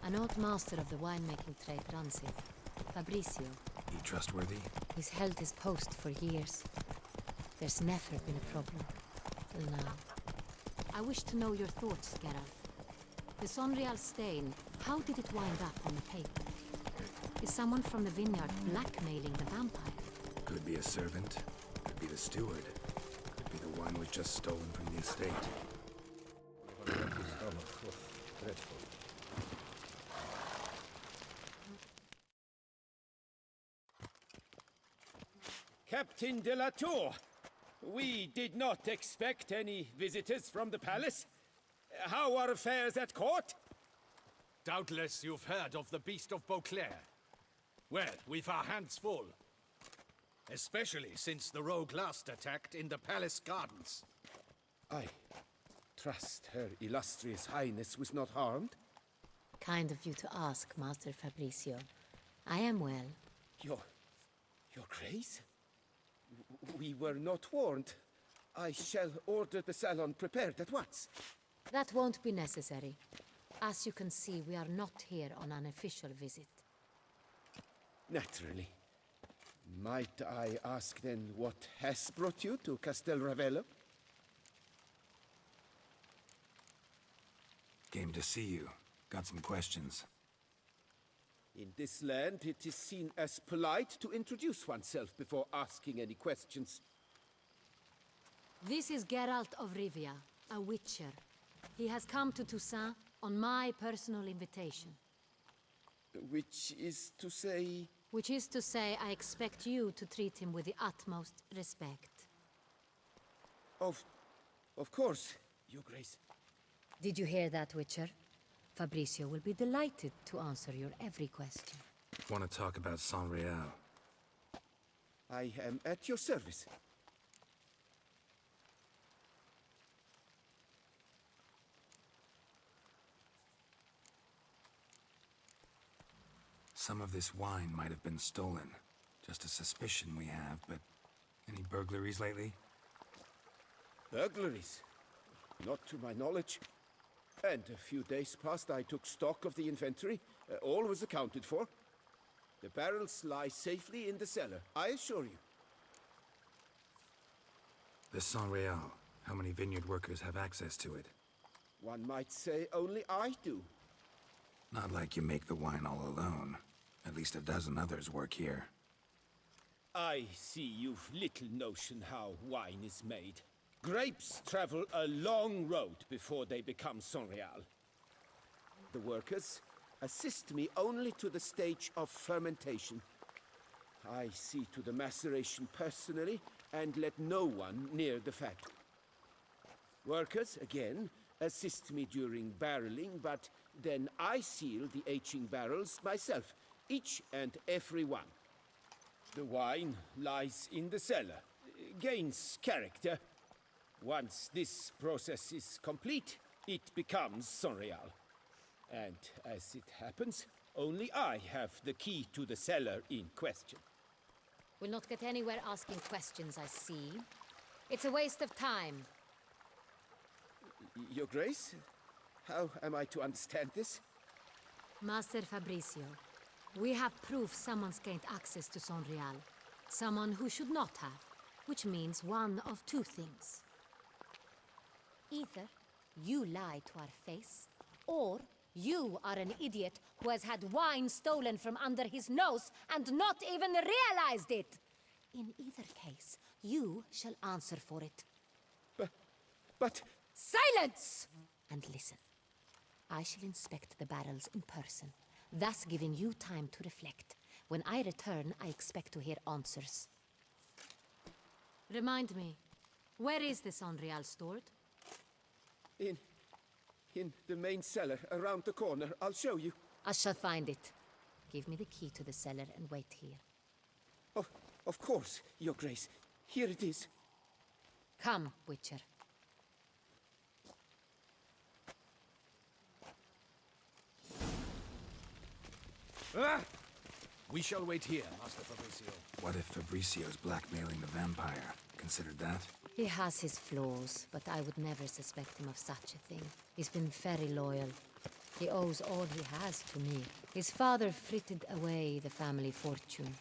An old master of the winemaking trade runs it. Fabrizio. He trustworthy? He's held his post for years. There's never been a problem. Till now. I wish to know your thoughts, Geralt. The Sonreal stain, how did it wind up on the paper? Is someone from the vineyard blackmailing the vampire? Could be a servant, could be the steward, could be the one we've just stolen from the estate. Captain de la Tour, we did not expect any visitors from the palace. How are affairs at court? Doubtless you've heard of the Beast of Beauclair. Well, we've our hands full. Especially since the rogue last attacked in the palace gardens. I trust Her Illustrious Highness was not harmed? Kind of you to ask, Master Fabricio. I am well. Your Grace? We were not warned. I shall order the salon prepared at once. That won't be necessary. As you can see, we are not here on an official visit. Naturally. Might I ask then what has brought you to Castel Ravello? Came to see you. Got some questions. In this land, it is seen as polite to introduce oneself before asking any questions. This is Geralt of Rivia, a witcher. He has come to Toussaint on my personal invitation. Which is to say... Which is to say, I expect you to treat him with the utmost respect. Of course, Your Grace. Did you hear that, Witcher? Fabricio will be delighted to answer your every question. Want to talk about San Real? I am at your service. Some of this wine might have been stolen. Just a suspicion we have, but any burglaries lately? Burglaries? Not to my knowledge. And a few days past I took stock of the inventory. All was accounted for. The barrels lie safely in the cellar, I assure you. The San Real. How many vineyard workers have access to it? One might say only I do. Not like you make the wine all alone. At least a dozen others work here. I see you've little notion how wine is made. Grapes travel a long road before they become San Real. The workers assist me only to the stage of fermentation. I see to the maceration personally and let no one near the factory. Workers, again, assist me during barreling, but then I seal the aging barrels myself, each and every one. The wine lies in the cellar, gains character. Once this process is complete, it becomes San Real. And as it happens, only I have the key to the cellar in question. We'll not get anywhere asking questions, I see. It's a waste of time. Your Grace, how am I to understand this? Master Fabricio, we have proof someone's gained access to San Real. Someone who should not have, which means one of two things. Either you lie to our face, or you are an idiot who has had wine stolen from under his nose and not even realized it. In either case, you shall answer for it. But... Silence! And listen. I shall inspect the barrels in person, thus giving you time to reflect. When I return, I expect to hear answers. Remind me, where is the San Real stored? In the main cellar, around the corner. I'll show you. I shall find it. Give me the key to the cellar and wait here. Oh, of course, Your Grace. Here it is. Come, Witcher. Ah! We shall wait here, Master Fabricio. What if Fabricio's blackmailing the vampire? Considered that? He has his flaws, but I would never suspect him of such a thing. He's been very loyal. He owes all he has to me. His father frittered away the family fortune.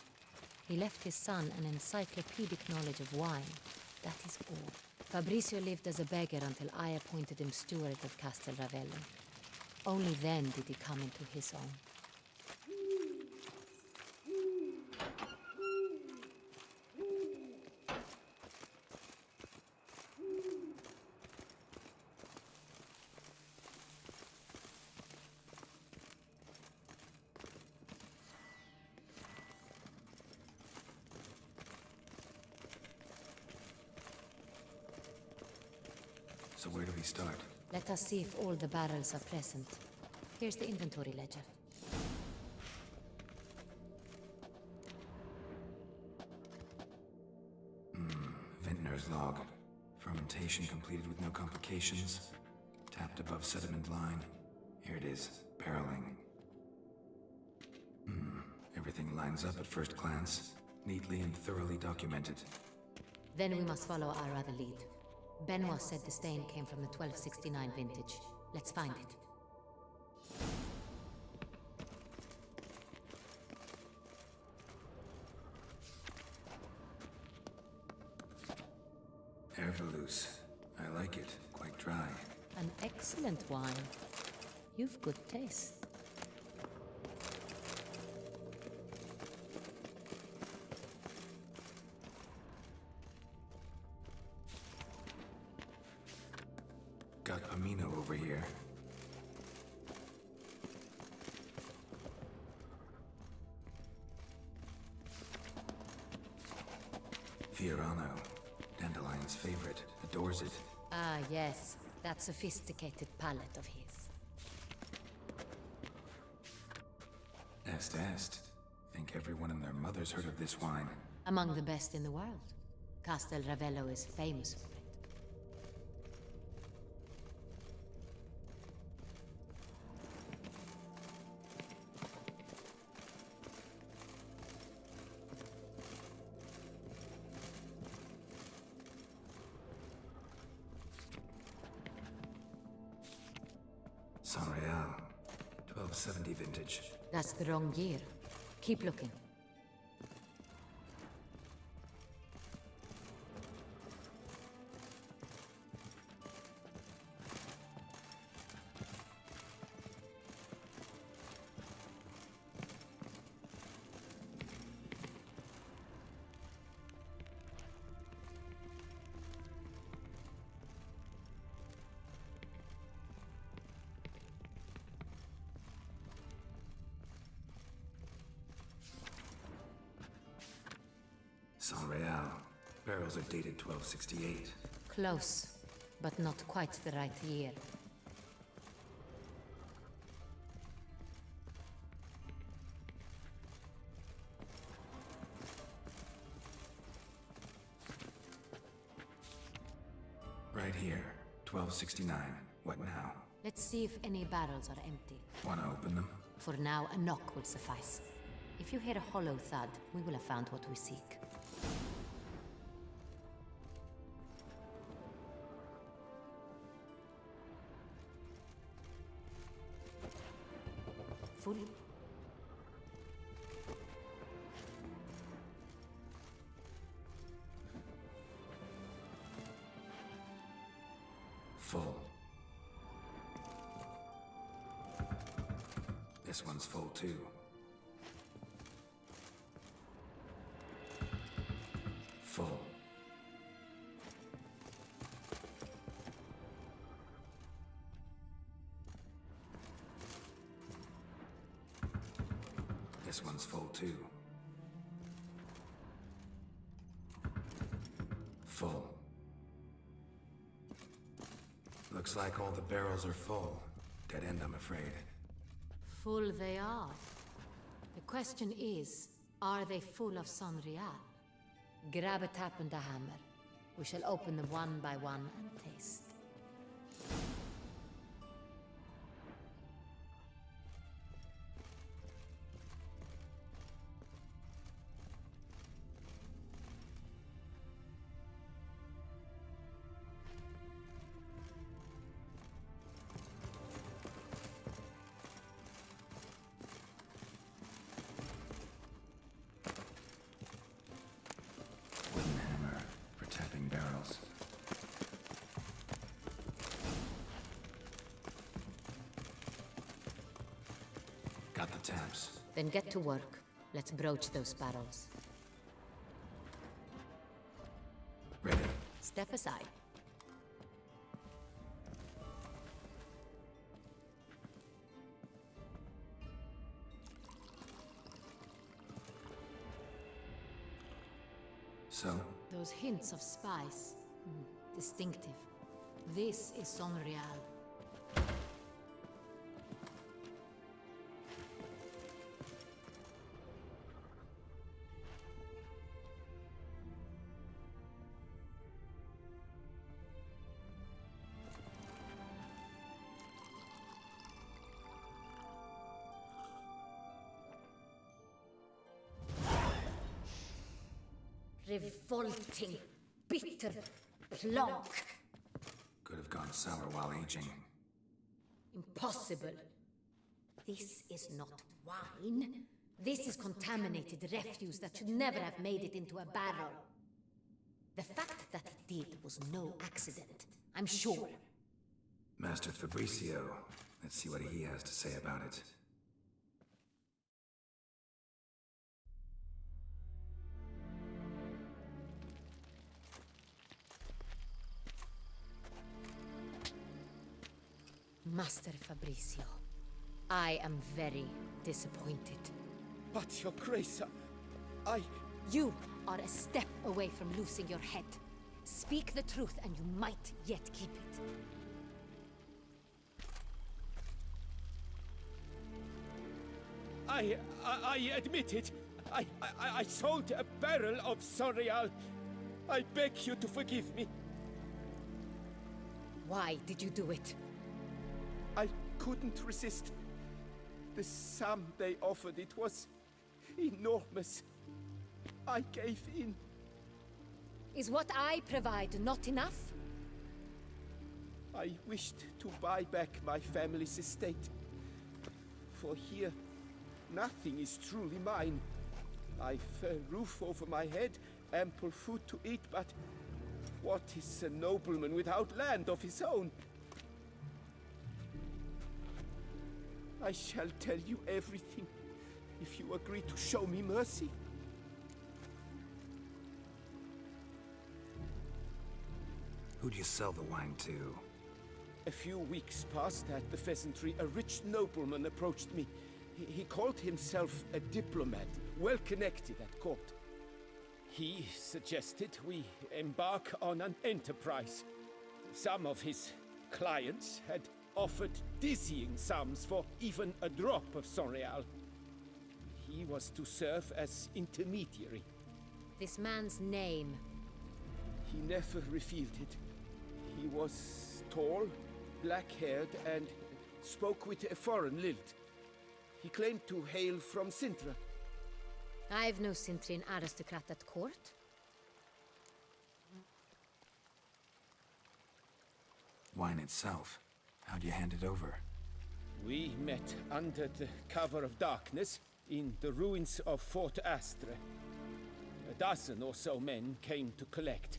He left his son an encyclopedic knowledge of wine. That is all. Fabricio lived as a beggar until I appointed him steward of Castel Ravello. Only then did he come into his own. So where do we start? Let us see if all the barrels are present. Here's the inventory ledger. Vintner's log. Fermentation completed with no complications. Tapped above sediment line. Here it is. Barreling. Everything lines up at first glance. Neatly and thoroughly documented. Then we must follow our other lead. Benoit said the stain came from the 1269 vintage. Let's find it. Hervelous. I like it. Quite dry. An excellent wine. You've good taste. Got Amino over here. Fiorano. Dandelion's favorite. Adores it. Ah, yes. That sophisticated palate of his. Est. Think everyone and their mother's heard of this wine. Among the best in the world. Castel Ravello is famous for it. San Real. 1270 vintage. That's the wrong year. Keep looking. San Real. Barrels are dated 1268. Close, but not quite the right year. Right here. 1269. What now? Let's see if any barrels are empty. Wanna open them? For now, a knock will suffice. If you hear a hollow thud, we will have found what we seek. Full. Full. This one's full too. Full. This one's full too. Full. Looks like all the barrels are full. Dead end, I'm afraid. Full they are. The question is, are they full of San Real? Grab a tap and a hammer. We shall open them one by one and taste. Wooden hammer for tapping barrels. Got the taps. Then get to work. Let's broach those barrels. Ready. Step aside. So? Those hints of spice. Distinctive. This is Sonreal. Revolting, bitter plonk. Could have gone sour while aging. Impossible. This is not wine. This is contaminated refuse that should never have made it into a barrel. The fact that it did was no accident, I'm sure. Master Fabricio, let's see what he has to say about it. Master Fabricio, I am very disappointed. But, Your Grace, I... You are a step away from losing your head. Speak the truth and you might yet keep it. I admit it. I sold a barrel of Sonreal. I beg you to forgive me. Why did you do it? I couldn't resist. The sum they offered, it was enormous. I gave in. Is what I provide not enough? I wished to buy back my family's estate. For here, nothing is truly mine. I've a roof over my head, ample food to eat, but what is a nobleman without land of his own? I shall tell you everything, if you agree to show me mercy. Who'd you sell the wine to? A few weeks past at the pheasantry, a rich nobleman approached me. He called himself a diplomat, well connected at court. He suggested we embark on an enterprise. Some of his clients had offered dizzying sums for even a drop of Sonreal. He was to serve as intermediary. This man's name? He never revealed it. He was tall, black-haired, and spoke with a foreign lilt. He claimed to hail from Sintra. I've no Sintrian aristocrat at court. Wine itself. How'd you hand it over? We met under the cover of darkness in the ruins of Fort Astre. A dozen or so men came to collect.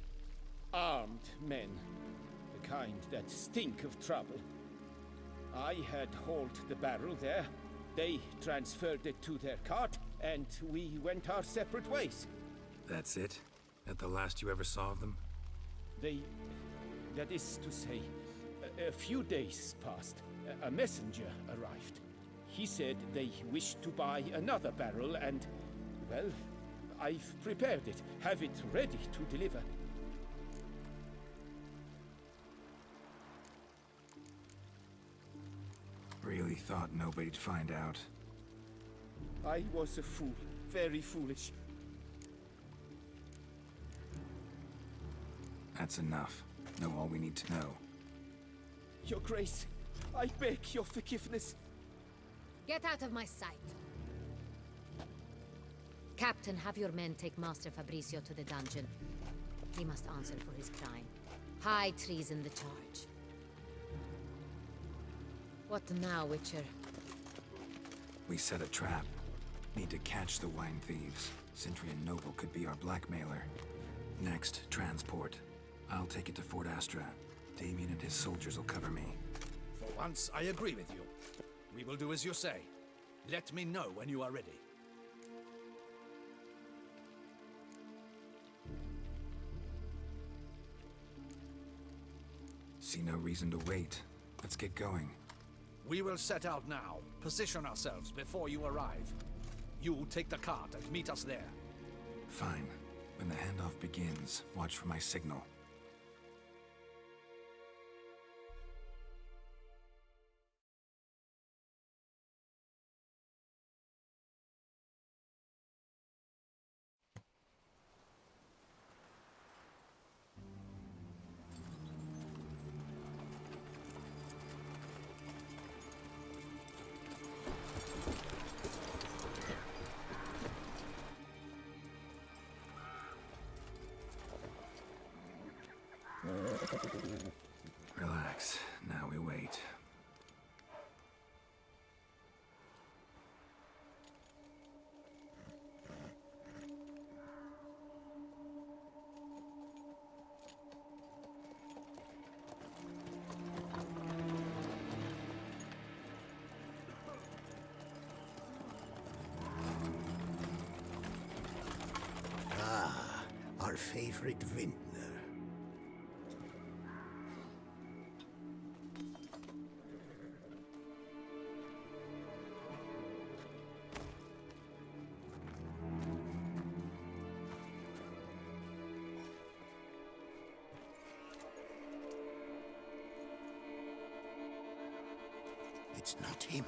Armed men. The kind that stink of trouble. I had hauled the barrel there. They transferred it to their cart, and we went our separate ways. That's it? That the last you ever saw of them? That is to say, a few days passed. A messenger arrived. He said they wished to buy another barrel and, well, I've prepared it, have it ready to deliver. Really thought nobody'd find out. I was a fool, very foolish. That's enough. Know all we need to know. Your Grace, I beg your forgiveness. Get out of my sight. Captain, have your men take Master Fabricio to the dungeon. He must answer for his crime. High treason the charge. What now, Witcher? We set a trap. Need to catch the wine thieves. Sintrian Noble could be our blackmailer. Next, transport. I'll take it to Fort Astra. Damien and his soldiers will cover me. For once, I agree with you. We will do as you say. Let me know when you are ready. See no reason to wait. Let's get going. We will set out now. Position ourselves before you arrive. You take the cart and meet us there. Fine. When the handoff begins, watch for my signal. our favorite vintner. It's not him.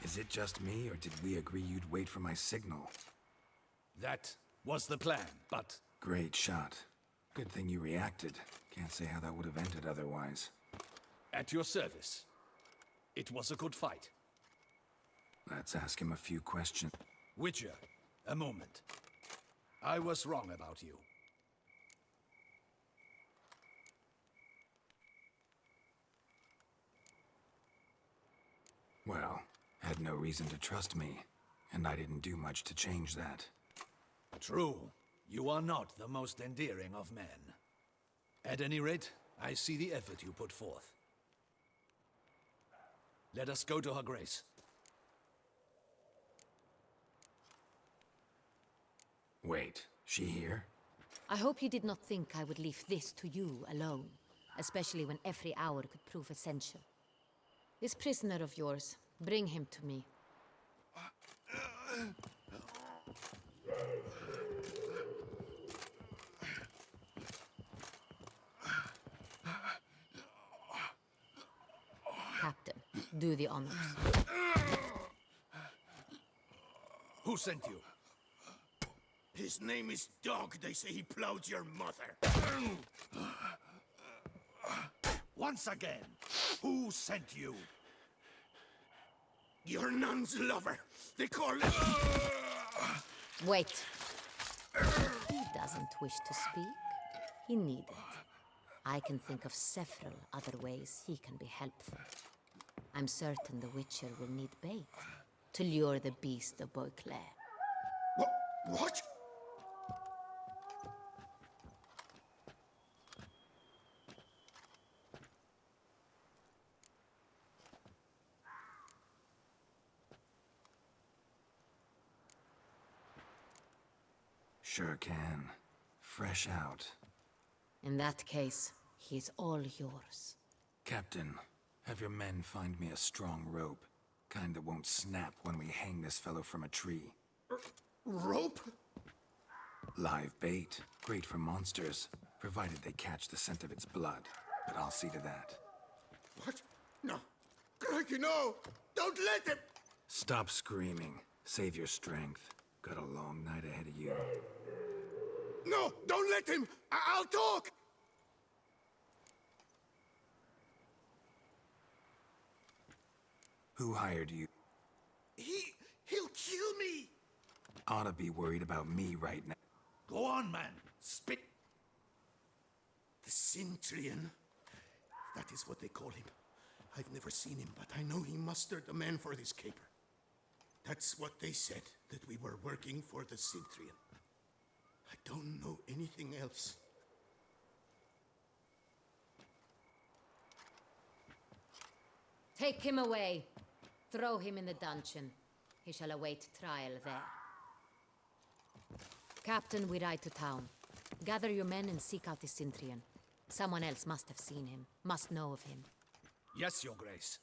Is it just me, or did we agree you'd wait for my signal? That was the plan, but... Great shot. Good thing you reacted. Can't say how that would have ended otherwise. At your service. It was a good fight. Let's ask him a few questions. Witcher, a moment. I was wrong about you. Well, had no reason to trust me, and I didn't do much to change that. True. You are not the most endearing of men. At any rate, I see the effort you put forth. Let us go to her grace. Wait, she here? I hope you did not think I would leave this to you alone, especially when every hour could prove essential. This prisoner of yours, bring him to me. Captain, do the honors. Who sent you? His name is Dog. They say he plowed your mother. Once again, who sent you? Your nun's lover. They call it... Wait. He doesn't wish to speak. He needed. I can think of several other ways he can be helpful. I'm certain the Witcher will need bait to lure the beast of Beauclair. What? Sure can. Fresh out. In that case, he's all yours. Captain, have your men find me a strong rope. Kind that won't snap when we hang this fellow from a tree. Rope? Live bait. Great for monsters, provided they catch the scent of its blood. But I'll see to that. What? No. Crikey, no! Don't let him! Stop screaming. Save your strength. Got a long night ahead of you. No! Don't let him! I'll talk! Who hired you? He'll kill me! Ought to be worried about me right now. Go on, man. Spit. The Centurion. That is what they call him. I've never seen him, but I know he mustered the men for this caper. That's what they said, that we were working for the Centurion. I don't know anything else. Take him away. Throw him in the dungeon. He shall await trial there. Captain, we ride to town. Gather your men and seek out the Centurion. Someone else must have seen him, must know of him. Yes, Your Grace.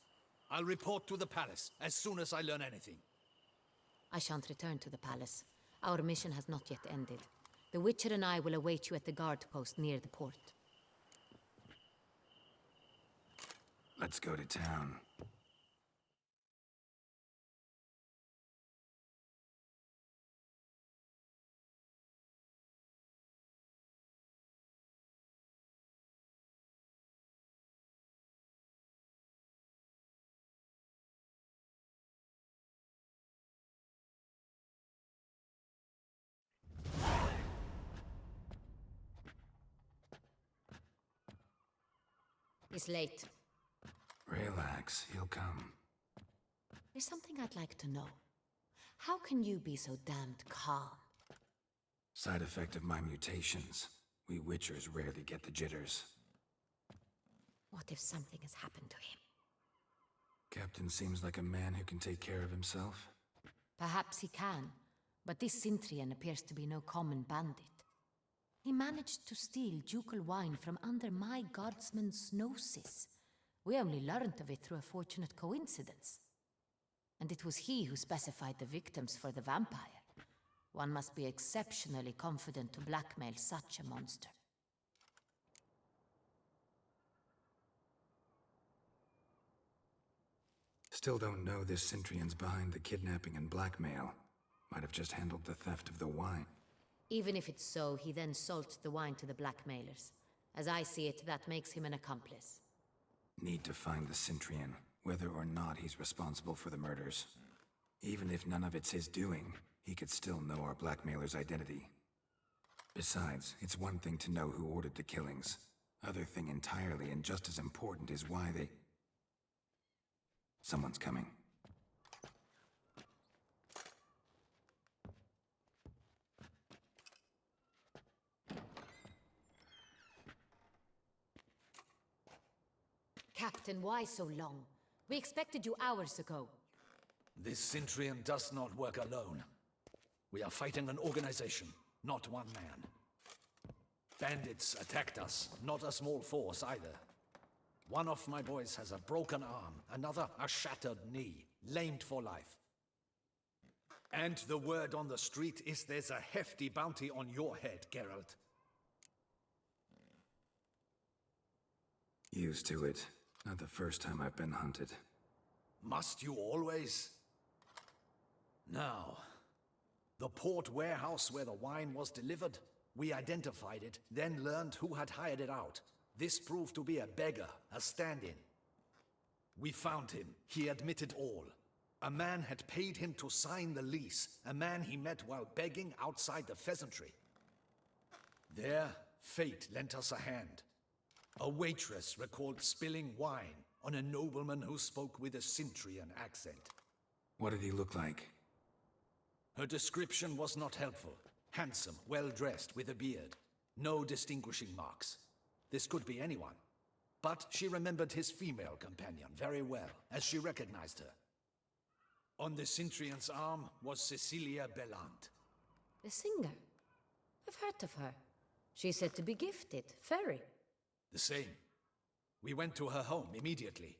I'll report to the palace as soon as I learn anything. I shan't return to the palace. Our mission has not yet ended. The Witcher and I will await you at the guard post near the port. Let's go to town. It's late. Relax, he'll come. There's something I'd like to know. How can you be so damned calm? Side effect of my mutations. We Witchers rarely get the jitters. What if something has happened to him? Captain seems like a man who can take care of himself. Perhaps he can, but this Centurion appears to be no common bandit. He managed to steal ducal wine from under my guardsman's noses. We only learned of it through a fortunate coincidence. And it was he who specified the victims for the vampire. One must be exceptionally confident to blackmail such a monster. Still don't know this Centurion's behind the kidnapping and blackmail. Might have just handled the theft of the wine. Even if it's so, he then sold the wine to the blackmailers. As I see it, that makes him an accomplice. Need to find the Centurion, whether or not he's responsible for the murders. Even if none of it's his doing, he could still know our blackmailer's identity. Besides, it's one thing to know who ordered the killings. Other thing entirely, and just as important, is why they... Someone's coming. Captain, why so long? We expected you hours ago. This Centurion does not work alone. We are fighting an organization, not one man. Bandits attacked us, not a small force either. One of my boys has a broken arm, another a shattered knee, lamed for life. And the word on the street is there's a hefty bounty on your head, Geralt. Used to it. Not the first time I've been hunted. Must you always? Now, the port warehouse where the wine was delivered, we identified it, then learned who had hired it out. This proved to be a beggar, a stand-in. We found him. He admitted all. A man had paid him to sign the lease, a man he met while begging outside the pheasantry. There, fate lent us a hand. A waitress recalled spilling wine on a nobleman who spoke with a Centurion accent. What did he look like? Her description was not helpful. Handsome, well-dressed, with a beard. No distinguishing marks. This could be anyone. But she remembered his female companion very well, as she recognized her. On the Centurion's arm was Cecilia Bellant. The singer? I've heard of her. She's said to be gifted, fairy. The same. We went to her home immediately.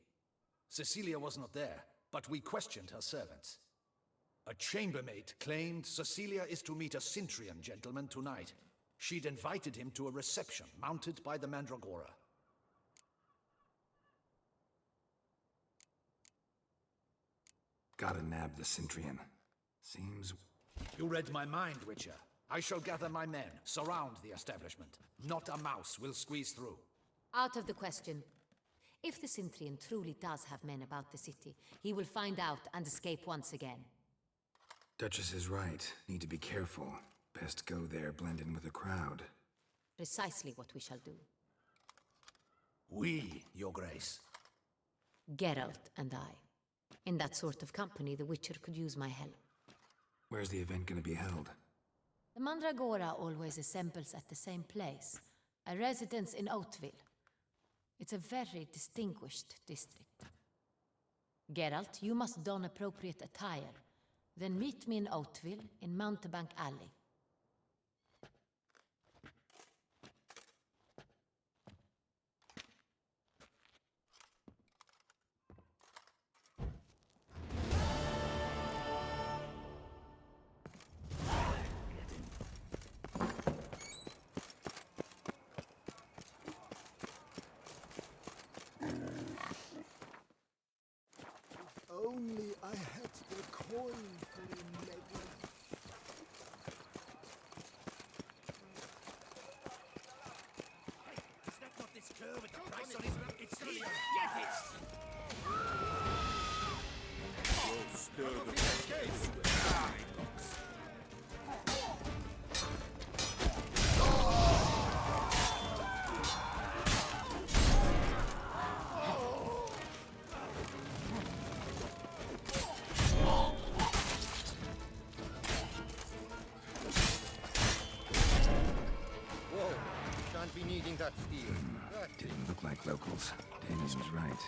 Cecilia was not there, but we questioned her servants. A chambermaid claimed Cecilia is to meet a Centurion gentleman tonight. She'd invited him to a reception mounted by the Mandragora. Gotta nab the Centurion. Seems... You read my mind, Witcher. I shall gather my men, surround the establishment. Not a mouse will squeeze through. Out of the question. If the Sintrian truly does have men about the city, he will find out and escape once again. Duchess is right. Need to be careful. Best go there, blend in with the crowd. Precisely what we shall do. We, Your Grace. Geralt and I. In that sort of company, the Witcher could use my help. Where's the event gonna be held? The Mandragora always assembles at the same place, a residence in Oatville. It's a very distinguished district. Geralt, you must don appropriate attire. Then meet me in Oatville, in Mountebank Alley. Only I had the coin for a medal. Is that not this cur with the price on his back? It's here! Get it! Oh, stir the case with locks. Shan't be needing that steel. Didn't look like locals. Damien was right.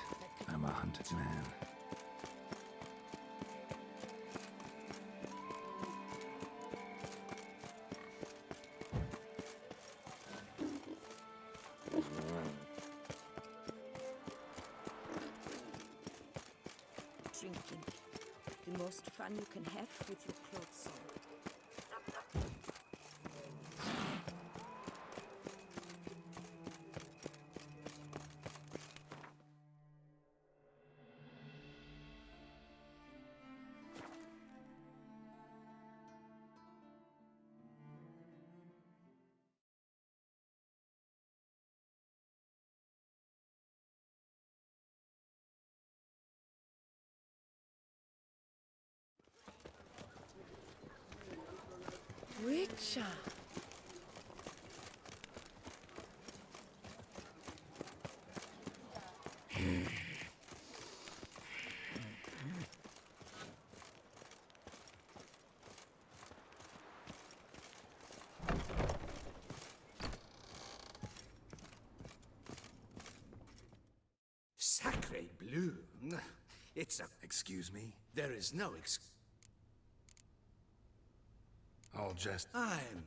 I'm a hunted man. Drinking. The most fun you can have with your clothes on. Witcher! Sacre bleu! It's a... Excuse me? There is no I'll just... I'm...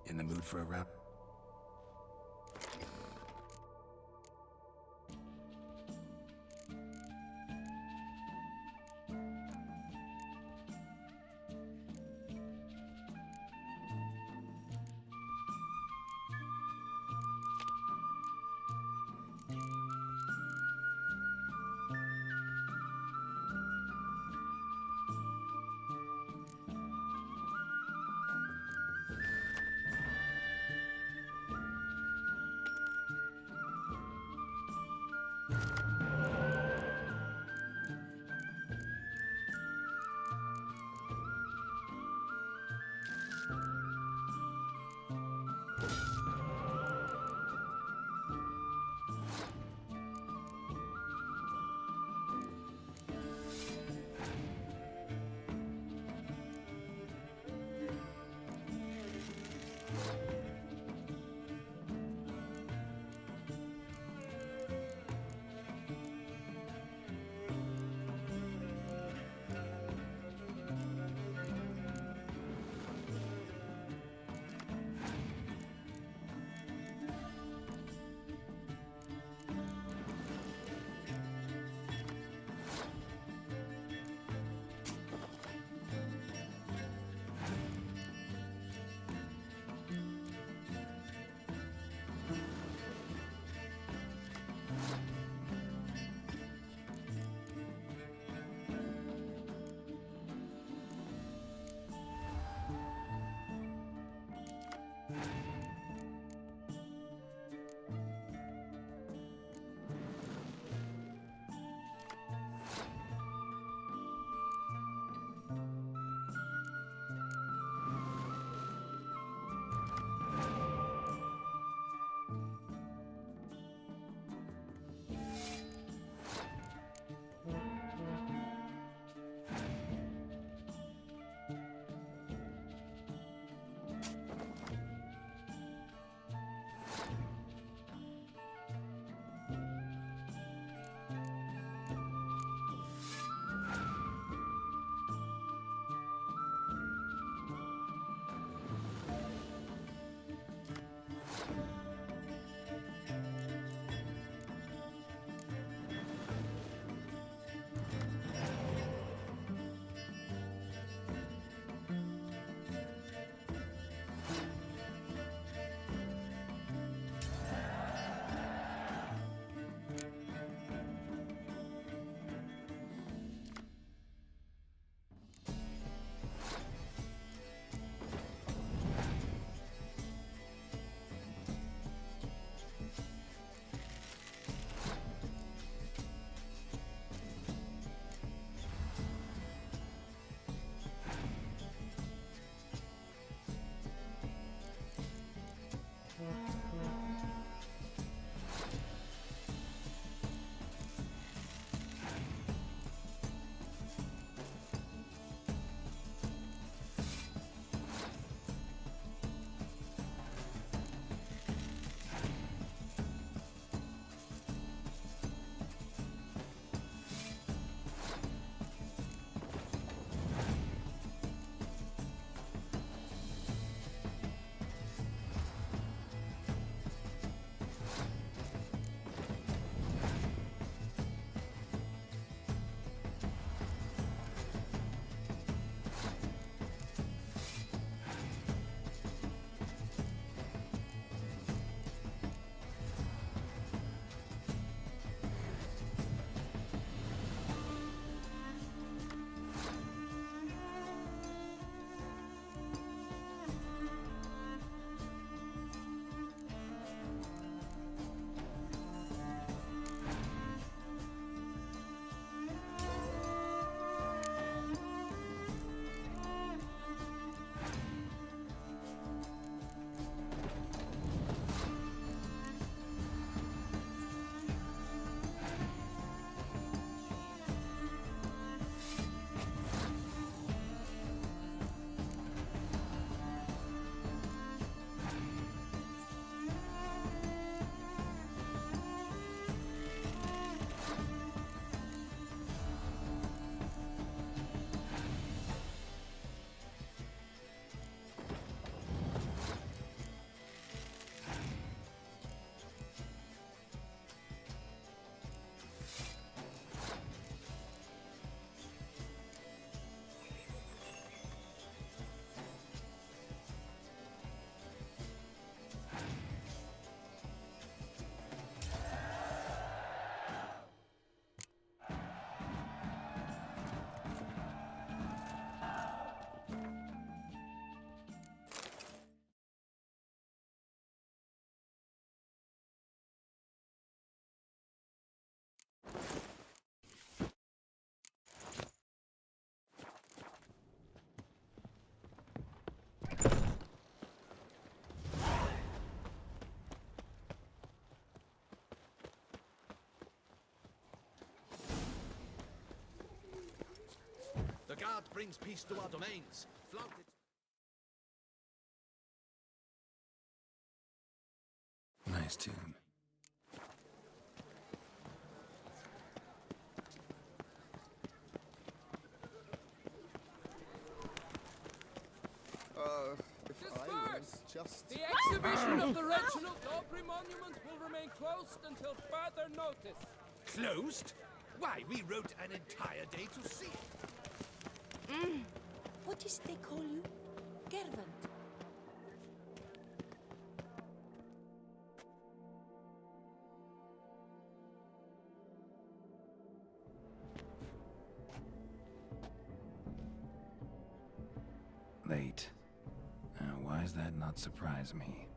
In the mood for a wrap? The guard brings peace to our domains. Flaunt it. Nice tune. The exhibition of the Reginald Aubrey monument will remain closed until further notice. Closed? Why, we wrote an entire day to see it. What is they call you? Gervant. Late. Why is does that not surprise me?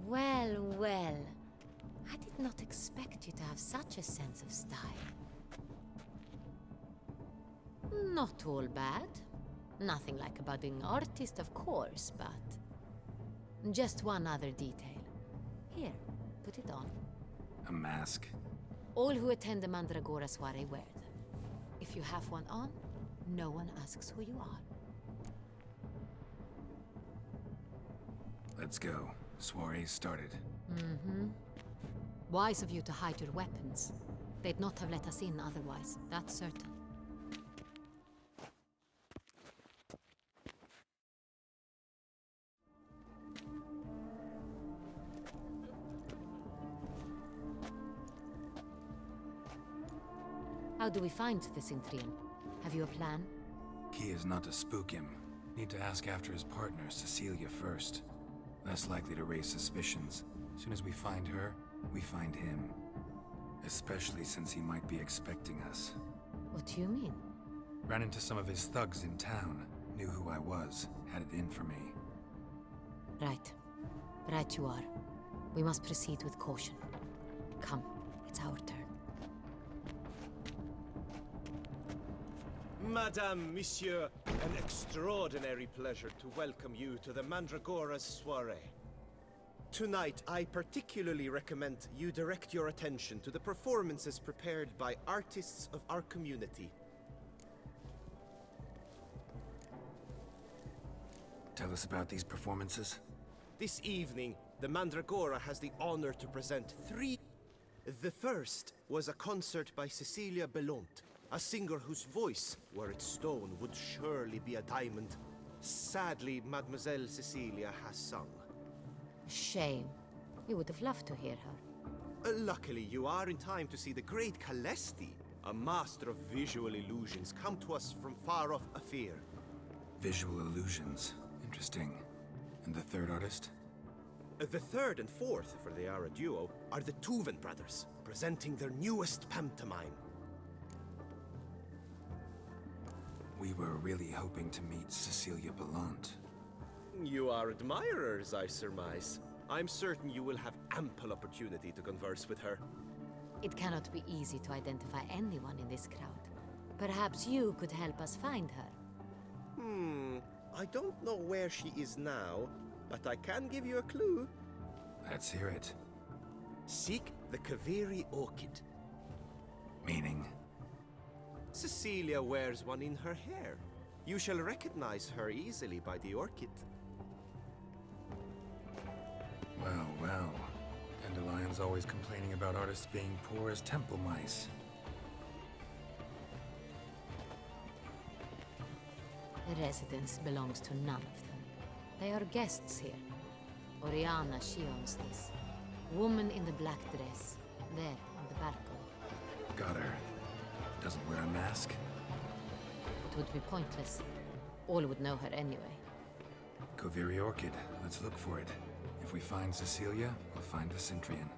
Well, well. I did not expect you to have such a sense of style. Not all bad. Nothing like a budding artist, of course, but... just one other detail. Here, put it on. A mask? All who attend the Mandragora soiree wear them. If you have one on, no one asks who you are. Let's go. Soiree started. Mm-hmm. Wise of you to hide your weapons. They'd not have let us in otherwise, that's certain. How do we find the Cintrian? Have you a plan? Key is not to spook him. Need to ask after his partner, Cecilia, first. Less likely to raise suspicions. As soon as we find her, we find him. Especially since he might be expecting us. What do you mean? Ran into some of his thugs in town. Knew who I was. Had it in for me. Right. Right you are. We must proceed with caution. Come, it's our turn. Madame, Monsieur, an extraordinary pleasure to welcome you to the Mandragora's soiree. Tonight, I particularly recommend you direct your attention to the performances prepared by artists of our community. Tell us about these performances. This evening, the Mandragora has the honor to present 3. The first was a concert by Cecilia Belont, a singer whose voice, were it stone, would surely be a diamond. Sadly, Mademoiselle Cecilia has sung. Shame. We would have loved to hear her. Luckily, you are in time to see the great Calesti, a master of visual illusions, come to us from far off Afir. Visual illusions. Interesting. And the third artist? The third and fourth, for they are a duo, are the Tuven brothers, presenting their newest pantomime. We were really hoping to meet Cecilia Belont. You are admirers, I surmise. I'm certain you will have ample opportunity to converse with her. It cannot be easy to identify anyone in this crowd. Perhaps you could help us find her. I don't know where she is now, but I can give you a clue. Let's hear it. Seek the Kaveri orchid. Meaning? Cecilia wears one in her hair. You shall recognize her easily by the orchid. Well, well. Dandelion's always complaining about artists being poor as temple mice. The residence belongs to none of them. They are guests here. Oriana, she owns this. Woman in the black dress. There, on the balcony. Got her. Doesn't wear a mask? It would be pointless. All would know her anyway. Kaveri orchid. Let's look for it. If we find Cecilia, we'll find the Cintrian.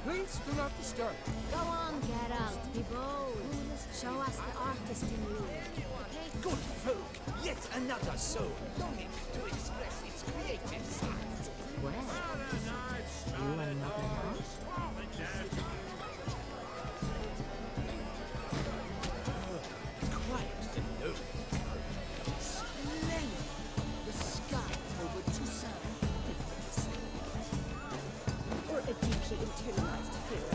Please do not disturb. Go on, Geralt, be bold. Show us the artist in you. Good folk, yet another soul longing to express its creative side. Well, you are not enough. Quiet and low. Splendid. The sky over two suns. Or a deeply internalized fear.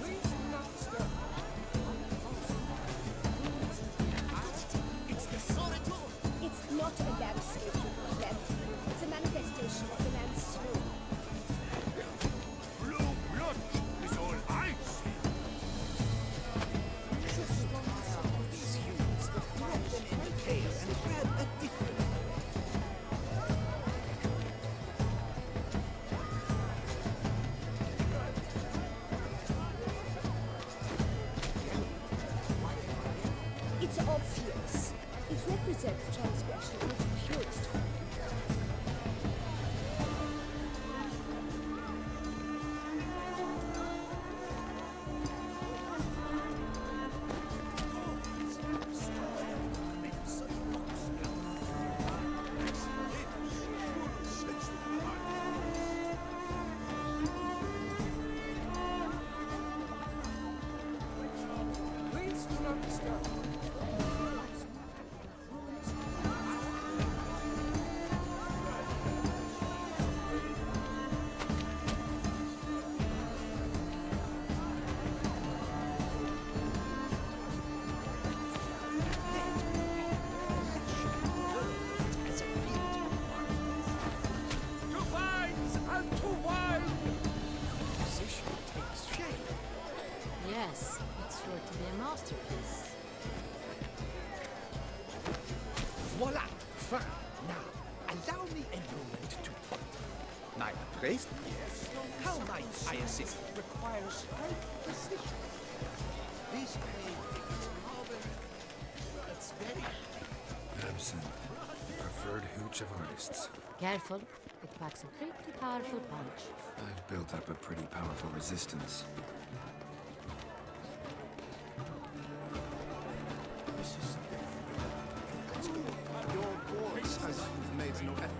Please do not disturb. It's the Soritor! It's not a landscape, Clem. It's a manifestation of the man's soul. Blue blood is all self-transgression is purest form. Please do not disturb. To vines and to wine! Position takes shape. Yes, it's sure to be a masterpiece. Voila! Fine. Now, allow me a moment to ponder. My priest? Yes. How might I assist? Requires great precision. This painting is marble. It's very Absinthe. Preferred hooch of artists. Careful, it packs a pretty powerful punch. I've built up a pretty powerful resistance. Your voice has made no effort.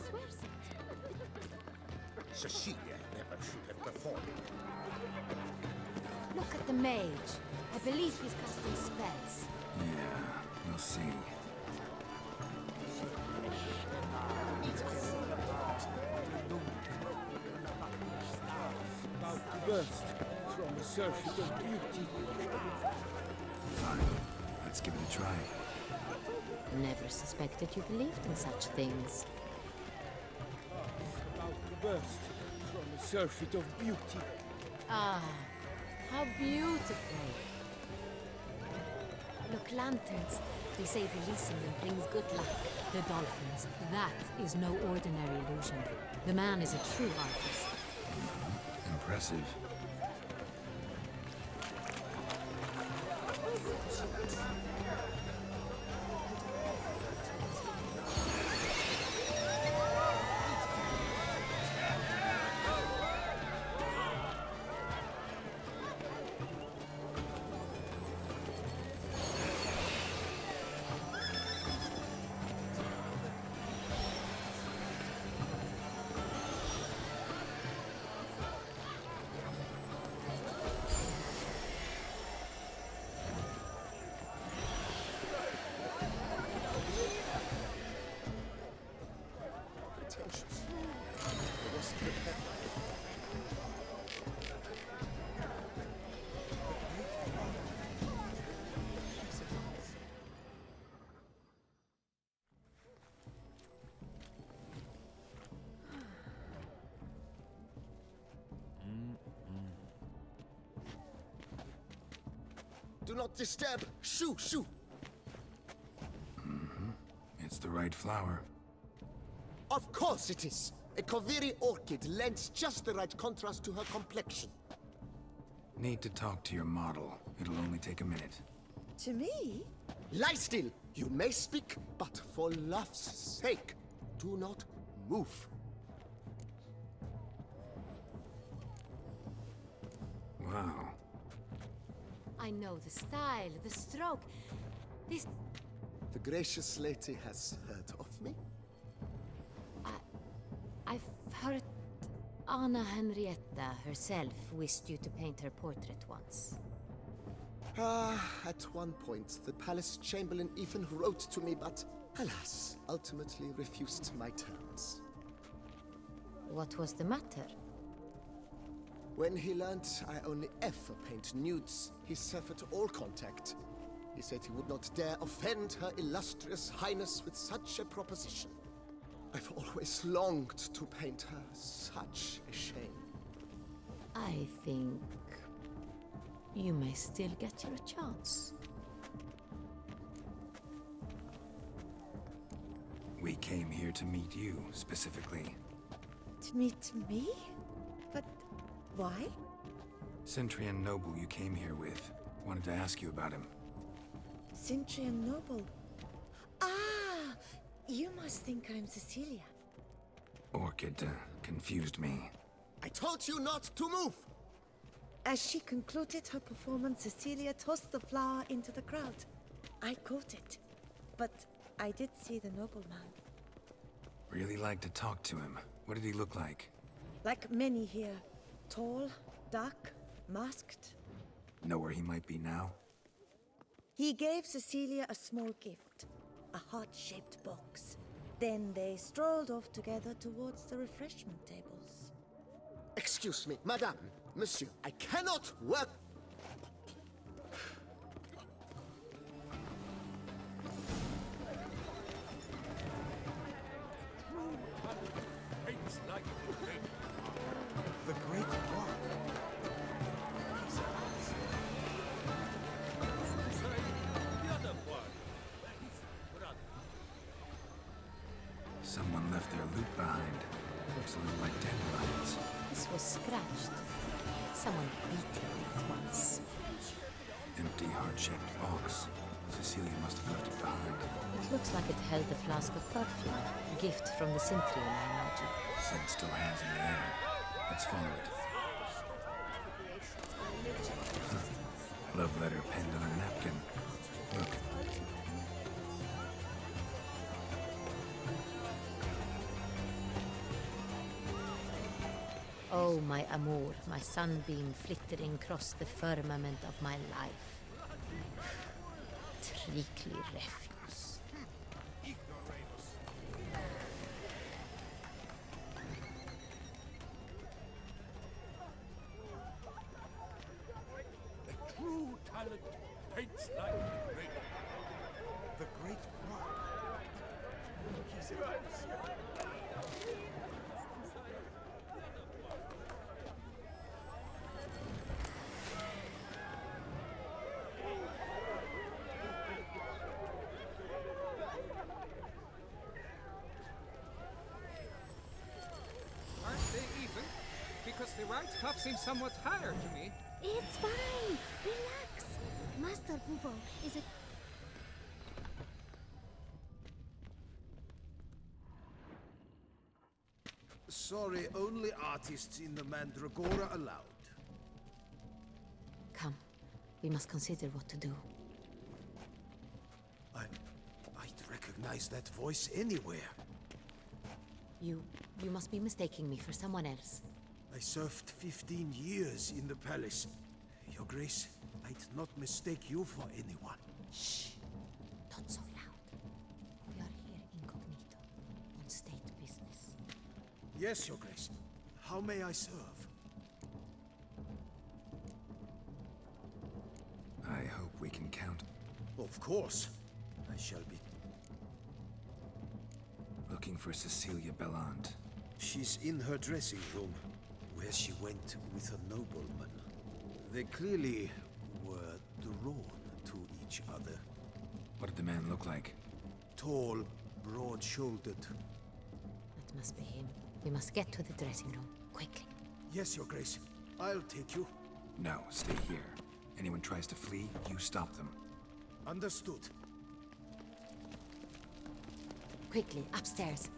Swears it. Cecilia never should have performed. Look at the mage. I believe he's casting spells. Yeah, we'll see. About to burst from the surface of beauty. Fine. Let's give it a try. Never suspected you believed in such things. About to burst from the surface of beauty. Ah, how beautiful. Look, lanterns. They say releasing them brings good luck. The dolphins. That is no ordinary illusion. The man is a true artist. Impressive. Pretentious. I was prepared. Do not disturb! Shoo! Shoo! It's the right flower. Of course it is! A Kaviri orchid lends just the right contrast to her complexion. Need to talk to your model. It'll only take a minute. To me? Lie still! You may speak, but for love's sake, do not move. Wow. I know the style, the stroke. This... The gracious lady has heard of me? I've heard Anna Henrietta herself wished you to paint her portrait once. At one point, the palace chamberlain even wrote to me, but alas, ultimately refused my terms. What was the matter? When he learned I only ever paint nudes, he severed all contact. He said he would not dare offend Her Illustrious Highness with such a proposition. I've always longed to paint her. Such a shame. I think you may still get your chance. We came here to meet you, specifically. To meet me? But why? Centrian noble you came here with. Wanted to ask you about him. Centrian noble. Ah! You must think I'm Cecilia. Orchid confused me. I told you not to move! As she concluded her performance, Cecilia tossed the flower into the crowd. I caught it. But I did see the nobleman. Really like to talk to him. What did he look like? Like many here. Tall, dark, masked. Know where he might be now? He gave Cecilia a small gift. A heart-shaped box. Then they strolled off together towards the refreshment tables. Excuse me, madame, monsieur, I cannot work. Hates like The Great War. the other one. Someone left their loot behind. Looks a little like dandelions. This was scratched. Someone beat it once. Empty, heart-shaped box. Cecilia must have left it behind. It looks like it held a flask of perfume. A gift from the Cintrian, I imagine. Scent still hangs in the air. Let's follow it. Love letter penned on a napkin. Look. Oh, my amour, my sunbeam flittering across the firmament of my life. Treacly refuse. A true talent paints like the great. The Great War. Aren't they even? Because the right cuff seems somewhat higher to me. It's fine. Relax. Master Buvo is a... Sorry, only artists in the Mandragora allowed. Come, we must consider what to do. I'd recognize that voice anywhere. You must be mistaking me for someone else. I served 15 years in the palace. Your Grace, I'd not mistake you for anyone. Shh! Not so loud. We are here incognito, on state business. Yes, Your Grace. How may I serve? I hope we can count. Of course. I shall be. Looking for Cecilia Bellant. She's in her dressing room, where she went with a nobleman. They clearly were drawn to each other. What did the man look like? Tall, broad-shouldered. That must be him. We must get to the dressing room, quickly. Yes, Your Grace. I'll take you. No, stay here. Anyone tries to flee, you stop them. Understood. Quickly, upstairs.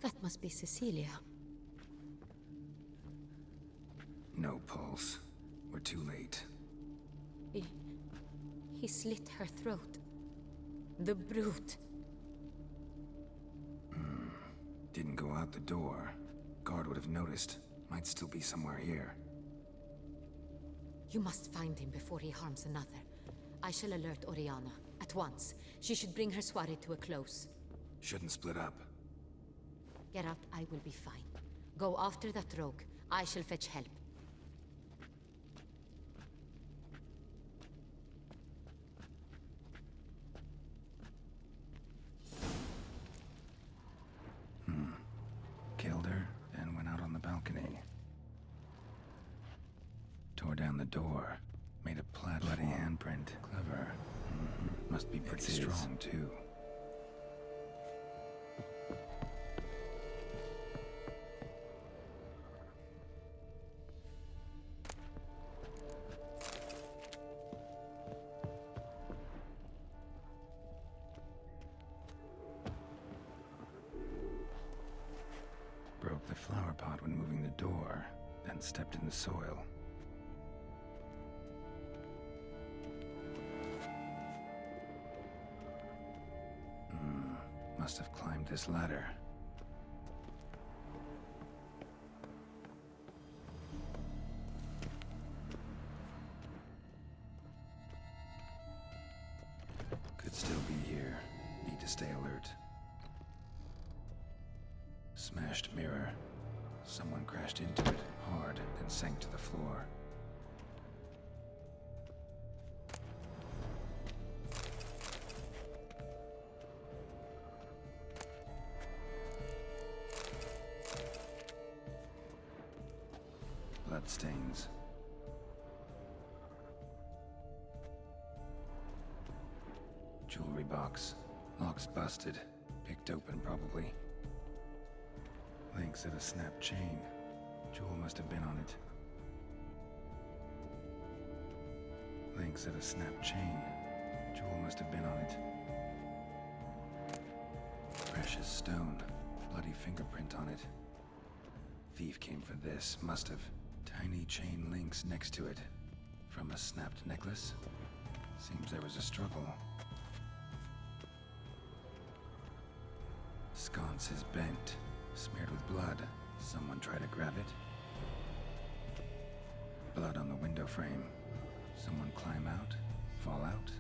That must be Cecilia. No pulse. We're too late. He slit her throat. The brute. Didn't go out the door. Guard would have noticed. Might still be somewhere here. You must find him before he harms another. I shall alert Oriana. At once. She should bring her soirée to a close. Shouldn't split up. Geralt, I will be fine. Go after that rogue. I shall fetch help. Killed her, then went out on the balcony. Tore down the door. Made a bloody handprint. Clever. Must be pretty strong, too. Broke the flower pot when moving the door, then stepped in the soil. Must have climbed this ladder. Could still be here. Need to stay alert. Smashed mirror. Someone crashed into it hard, then sank to the floor. Bloodstains. Jewelry box. Lock's busted. Picked open, probably. Links of a snapped chain. Jewel must have been on it. Links of a snapped chain. Jewel must have been on it. Precious stone. Bloody fingerprint on it. Thief came for this, must have. Tiny chain links next to it. From a snapped necklace? Seems there was a struggle. Sconce is bent, smeared with blood. Someone try to grab it? Blood on the window frame. Someone climb out? Fall out?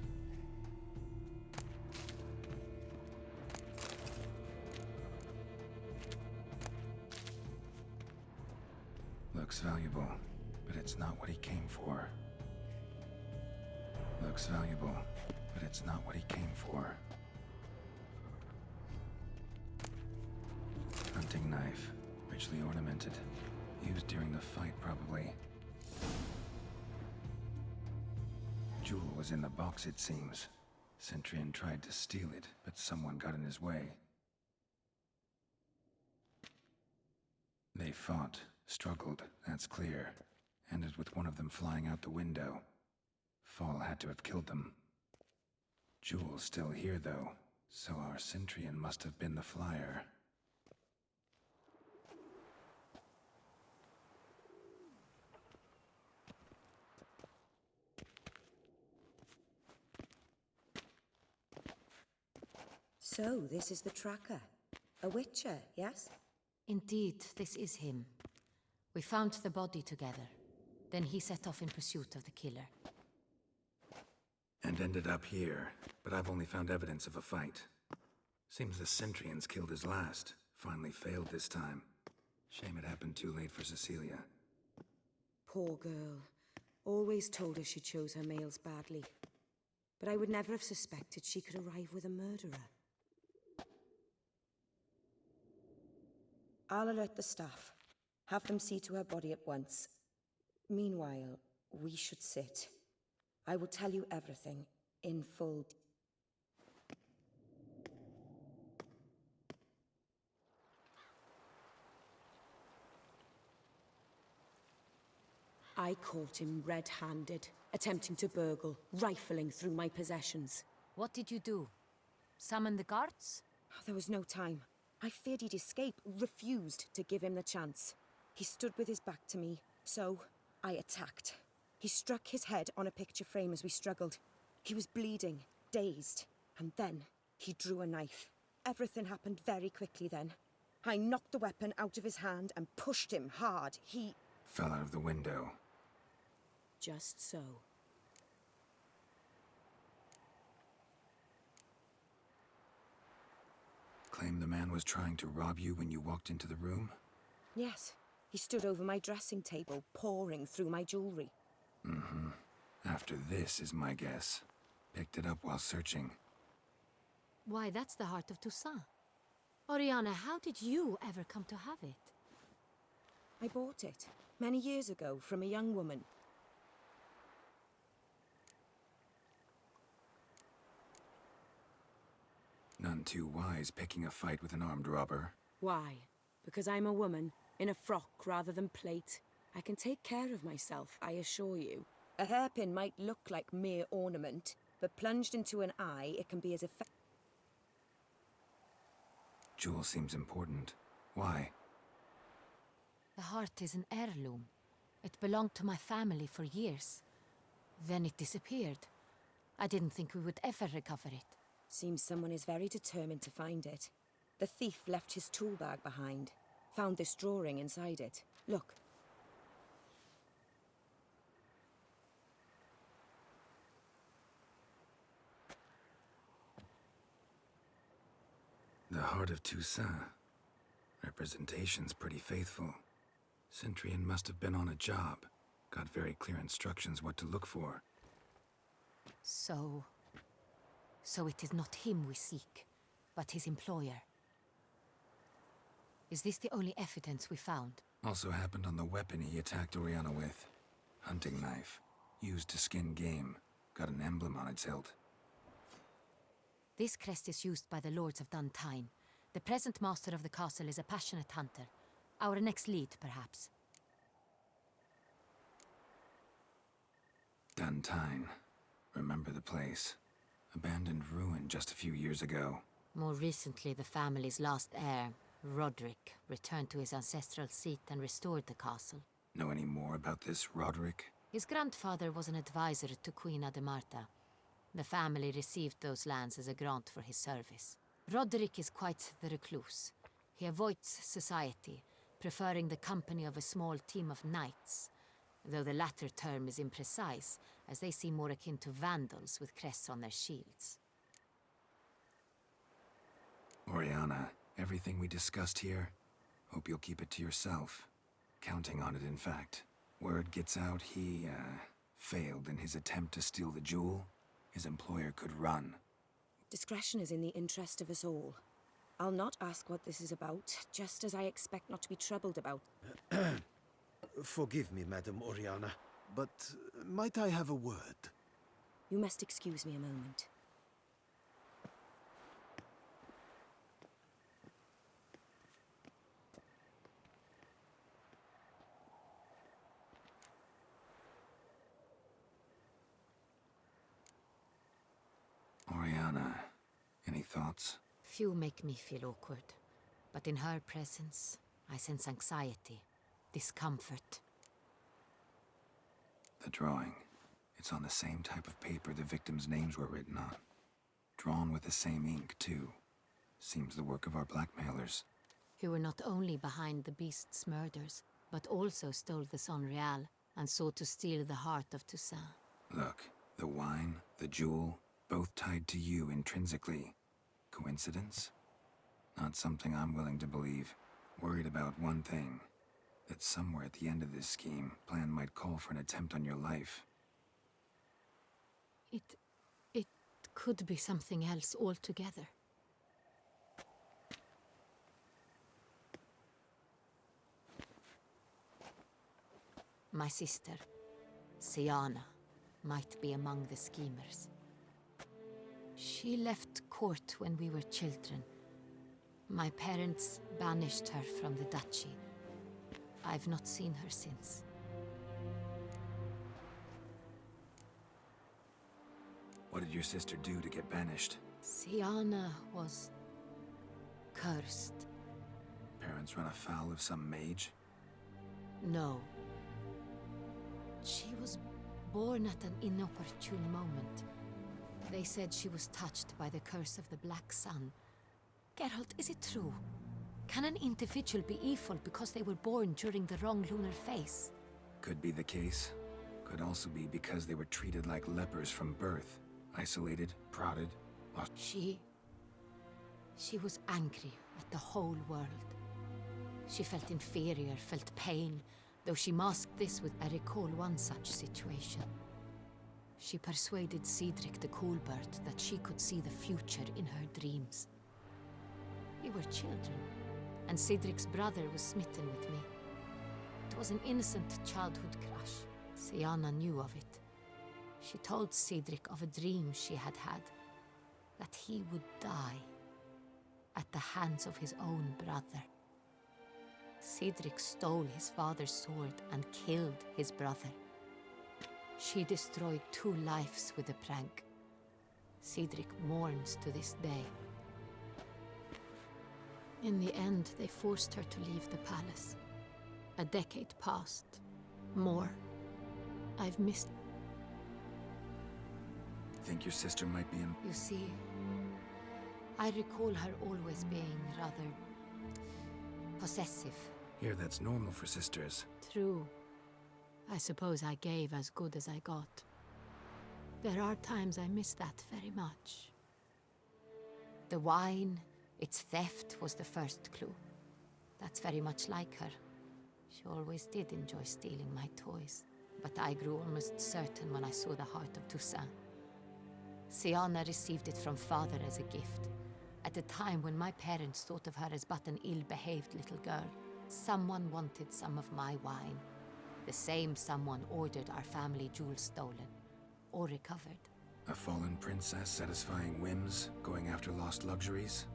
Looks valuable, but it's not what he came for. Looks valuable, but it's not what he came for. Hunting knife, richly ornamented. Used during the fight, probably. Jewel was in the box, it seems. Centurion tried to steal it, but someone got in his way. They fought. Struggled, that's clear. Ended with one of them flying out the window. Fall had to have killed them. Jewel's still here, though, so our Centurion must have been the flyer. So, this is the tracker. A witcher, yes? Indeed, this is him. We found the body together. Then he set off in pursuit of the killer. And ended up here, but I've only found evidence of a fight. Seems the Centurions killed his last. Finally failed this time. Shame it happened too late for Cecilia. Poor girl. Always told her she chose her males badly. But I would never have suspected she could arrive with a murderer. I'll alert the staff. Have them see to her body at once. Meanwhile, we should sit. I will tell you everything, in full. I caught him red-handed, attempting to burgle, rifling through my possessions. What did you do? Summon the guards? There was no time. I feared he'd escape, refused to give him the chance. He stood with his back to me, so I attacked. He struck his head on a picture frame as we struggled. He was bleeding, dazed, and then he drew a knife. Everything happened very quickly then. I knocked the weapon out of his hand and pushed him hard. He fell out of the window. Just so. Claim the man was trying to rob you when you walked into the room? Yes. He stood over my dressing table, pouring through my jewelry. Mm-hmm. After this is my guess. Picked it up while searching. Why, that's the heart of Toussaint. Oriana, how did you ever come to have it? I bought it, many years ago, from a young woman. None too wise picking a fight with an armed robber. Why? Because I'm a woman, in a frock rather than plate. I can take care of myself, I assure you. A hairpin might look like mere ornament, but plunged into an eye, it can be as effective. Jewel seems important. Why? The heart is an heirloom. It belonged to my family for years. Then it disappeared. I didn't think we would ever recover it. Seems someone is very determined to find it. The thief left his tool bag behind. Found this drawing inside it. Look. The heart of Toussaint. Representation's pretty faithful. Centurion must have been on a job. Got very clear instructions what to look for. So it is not him we seek, but his employer. Is this the only evidence we found? Also happened on the weapon he attacked Oriana with. Hunting knife. Used to skin game. Got an emblem on its hilt. This crest is used by the Lords of Duntine. The present master of the castle is a passionate hunter. Our next lead, perhaps. Duntine. Remember the place. Abandoned ruin just a few years ago. More recently, the family's last heir, Roderick, returned to his ancestral seat and restored the castle. Know any more about this Roderick? His grandfather was an advisor to Queen Ademarta. The family received those lands as a grant for his service. Roderick is quite the recluse. He avoids society, preferring the company of a small team of knights, though the latter term is imprecise, as they seem more akin to vandals with crests on their shields. Oriana, everything we discussed here, hope you'll keep it to yourself. Counting on it, in fact. Word gets out he, failed in his attempt to steal the jewel. His employer could run. Discretion is in the interest of us all. I'll not ask what this is about, just as I expect not to be troubled about. Forgive me, Madam Oriana, but might I have a word? You must excuse me a moment. Oriana, any thoughts? Few make me feel awkward, but in her presence, I sense anxiety, discomfort. The drawing. It's on the same type of paper the victims' names were written on. Drawn with the same ink, too. Seems the work of our blackmailers. Who were not only behind the beast's murders, but also stole the Son Real and sought to steal the heart of Toussaint. Look, the wine, the jewel, both tied to you intrinsically. Coincidence? Not something I'm willing to believe. Worried about one thing. That somewhere at the end of this scheme, plan might call for an attempt on your life. It could be something else altogether. My sister, Siana, might be among the schemers. She left court when we were children. My parents banished her from the duchy. I've not seen her since. What did your sister do to get banished? Siana was cursed. Parents run afoul of some mage? No. She was born at an inopportune moment. They said she was touched by the curse of the Black Sun. Geralt, is it true? Can an individual be evil because they were born during the wrong lunar phase? Could be the case. Could also be because they were treated like lepers from birth. Isolated, prodded, lost. She She was angry at the whole world. She felt inferior, felt pain, though she masked this with... I recall one such situation. She persuaded Cedric the Coolbird that she could see the future in her dreams. We were children, and Cedric's brother was smitten with me. It was an innocent childhood crush. Sienna knew of it. She told Cedric of a dream she had had, that he would die at the hands of his own brother. Cedric stole his father's sword and killed his brother. She destroyed 2 lives with a prank. Cedric mourns to this day. In the end, they forced her to leave the palace. A decade passed. More. I've missed... Think your sister might be in... You see, I recall her always being rather... possessive. Here, that's normal for sisters. True. I suppose I gave as good as I got. There are times I miss that very much. The wine, its theft, was the first clue. That's very much like her. She always did enjoy stealing my toys. But I grew almost certain when I saw the heart of Toussaint. Sienna received it from father as a gift. At a time when my parents thought of her as but an ill-behaved little girl, someone wanted some of my wine. The same someone ordered our family jewels stolen, or recovered. A fallen princess satisfying whims, going after lost luxuries?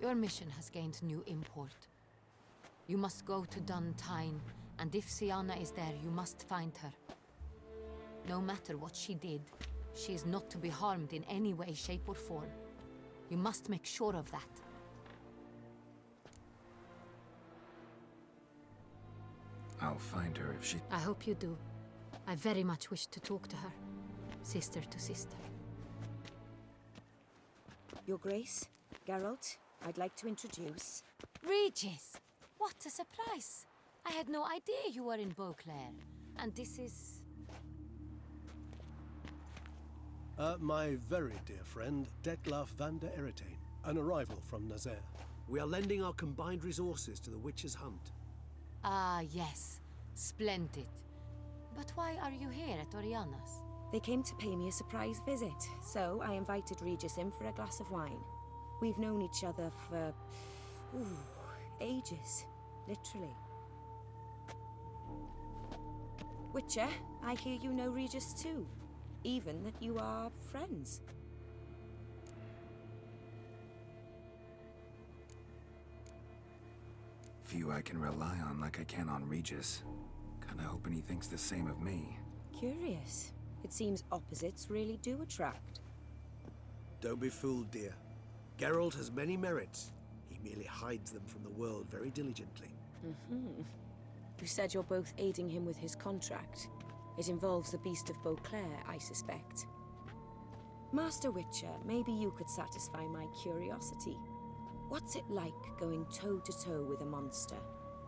Your mission has gained new import. You must go to Duntine, and if Sienna is there, you must find her. No matter what she did, she is not to be harmed in any way, shape, or form. You must make sure of that. I'll find her if she... I hope you do. I very much wish to talk to her. Sister to sister. Your Grace, Geralt, I'd like to introduce... Regis! What a surprise! I had no idea you were in Beauclair. And this is... My very dear friend, Detlaf van der Eretain, an arrival from Nazaire. We are lending our combined resources to the Witcher's Hunt. Ah, yes. Splendid. But why are you here at Oriana's? They came to pay me a surprise visit, so I invited Regis in for a glass of wine. We've known each other for... ages. Literally. Witcher, I hear you know Regis too. Even that you are friends. Few I can rely on like I can on Regis. Kinda hoping he thinks the same of me. Curious. It seems opposites really do attract. Don't be fooled, dear. Geralt has many merits. He merely hides them from the world very diligently. You said you're both aiding him with his contract. It involves the Beast of Beauclair, I suspect. Master Witcher, maybe you could satisfy my curiosity. What's it like going toe-to-toe with a monster,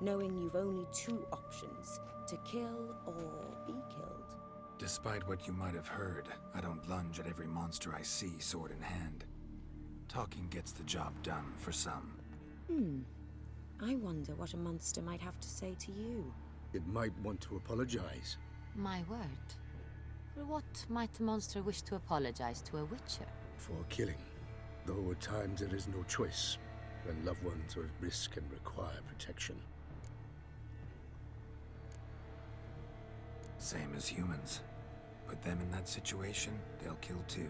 knowing you've only 2 options, to kill or be killed? Despite what you might have heard, I don't lunge at every monster I see sword in hand. Talking gets the job done for some. I wonder what a monster might have to say to you. It might want to apologize. My word. For what might a monster wish to apologize to a witcher? For killing. Though at times there is no choice, when loved ones are at risk and require protection. Same as humans. Put them in that situation, they'll kill too.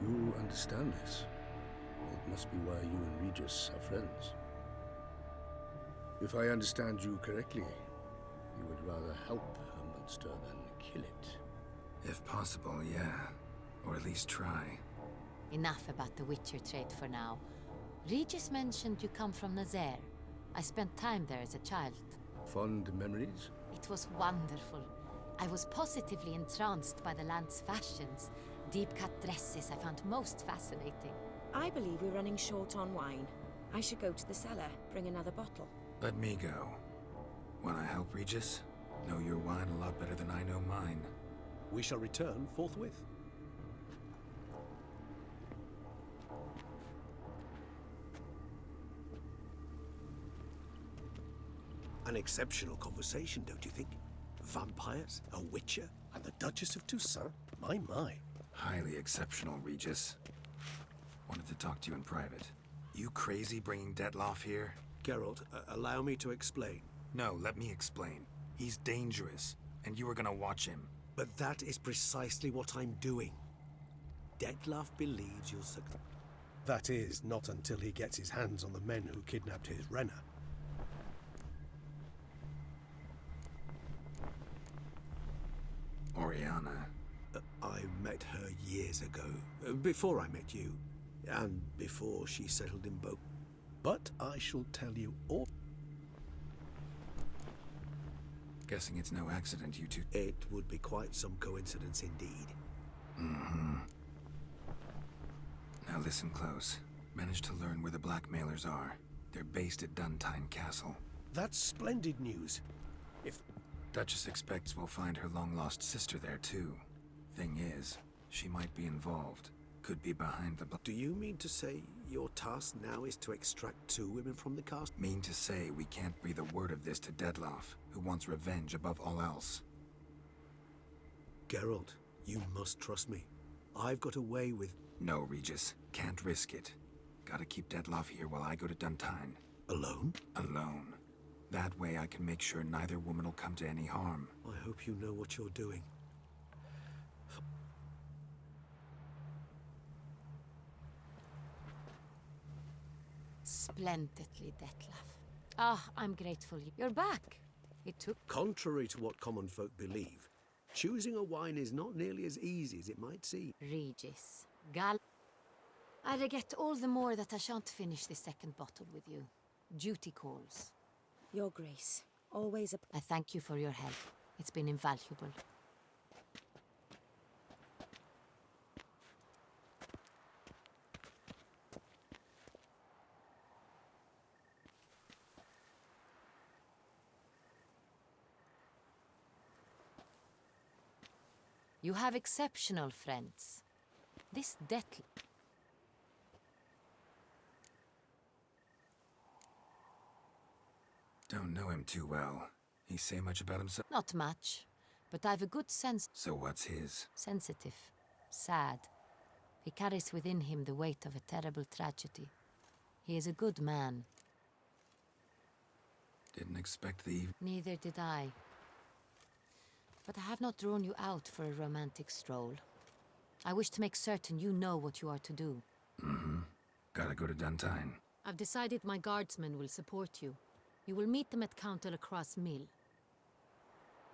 You understand this. It must be why you and Regis are friends. If I understand you correctly, you would rather help a monster than kill it. If possible, yeah. Or at least try. Enough about the Witcher trade for now. Regis mentioned you come from Nazaire. I spent time there as a child. Fond memories? It was wonderful. I was positively entranced by the land's fashions. Deep-cut dresses I found most fascinating. I believe we're running short on wine. I should go to the cellar, bring another bottle. Let me go. Wanna help, Regis? Know your wine a lot better than I know mine. We shall return forthwith. An exceptional conversation, don't you think? Vampires, a witcher, and the Duchess of Toussaint? My. Highly exceptional, Regis. Wanted to talk to you in private. You crazy bringing Detloff here? Geralt, allow me to explain. No, let me explain. He's dangerous, and you were gonna watch him. But that is precisely what I'm doing. Detloff believes you'll succeed. That is, not until he gets his hands on the men who kidnapped his Renner. Oriana. I met her years ago, before I met you, and before she settled in Bo. But I shall tell you all. Guessing it's no accident you two... It would be quite some coincidence indeed. Mm-hmm. Now listen close. Managed to learn where the blackmailers are. They're based at Duntine Castle. That's splendid news. If... Duchess expects we'll find her long-lost sister there, too. Thing is, she might be involved. Could be behind the... Do you mean to say your task now is to extract 2 women from the cast? Mean to say we can't breathe a word of this to Detloff, who wants revenge above all else. Geralt, you must trust me. I've got a way with... No, Regis. Can't risk it. Gotta keep Detloff here while I go to Duntine. Alone? Alone. That way I can make sure neither woman will come to any harm. I hope you know what you're doing. Splendidly, Detlaff. Ah, I'm grateful you're back. It took... Contrary to what common folk believe, choosing a wine is not nearly as easy as it might seem. Regis. I regret all the more that I shan't finish the second bottle with you. Duty calls. Your Grace, always a... I thank you for your help. It's been invaluable. You have exceptional friends. This Detl... Don't know him too well. He say much about himself? Not much, but I've a good sense... So what's his? Sensitive. Sad. He carries within him the weight of a terrible tragedy. He is a good man. Didn't expect the... Neither did I. But I have not drawn you out for a romantic stroll. I wish to make certain you know what you are to do. Mm-hmm. Gotta go to Duntine. I've decided my guardsmen will support you. You will meet them at Count Delacroix' mill.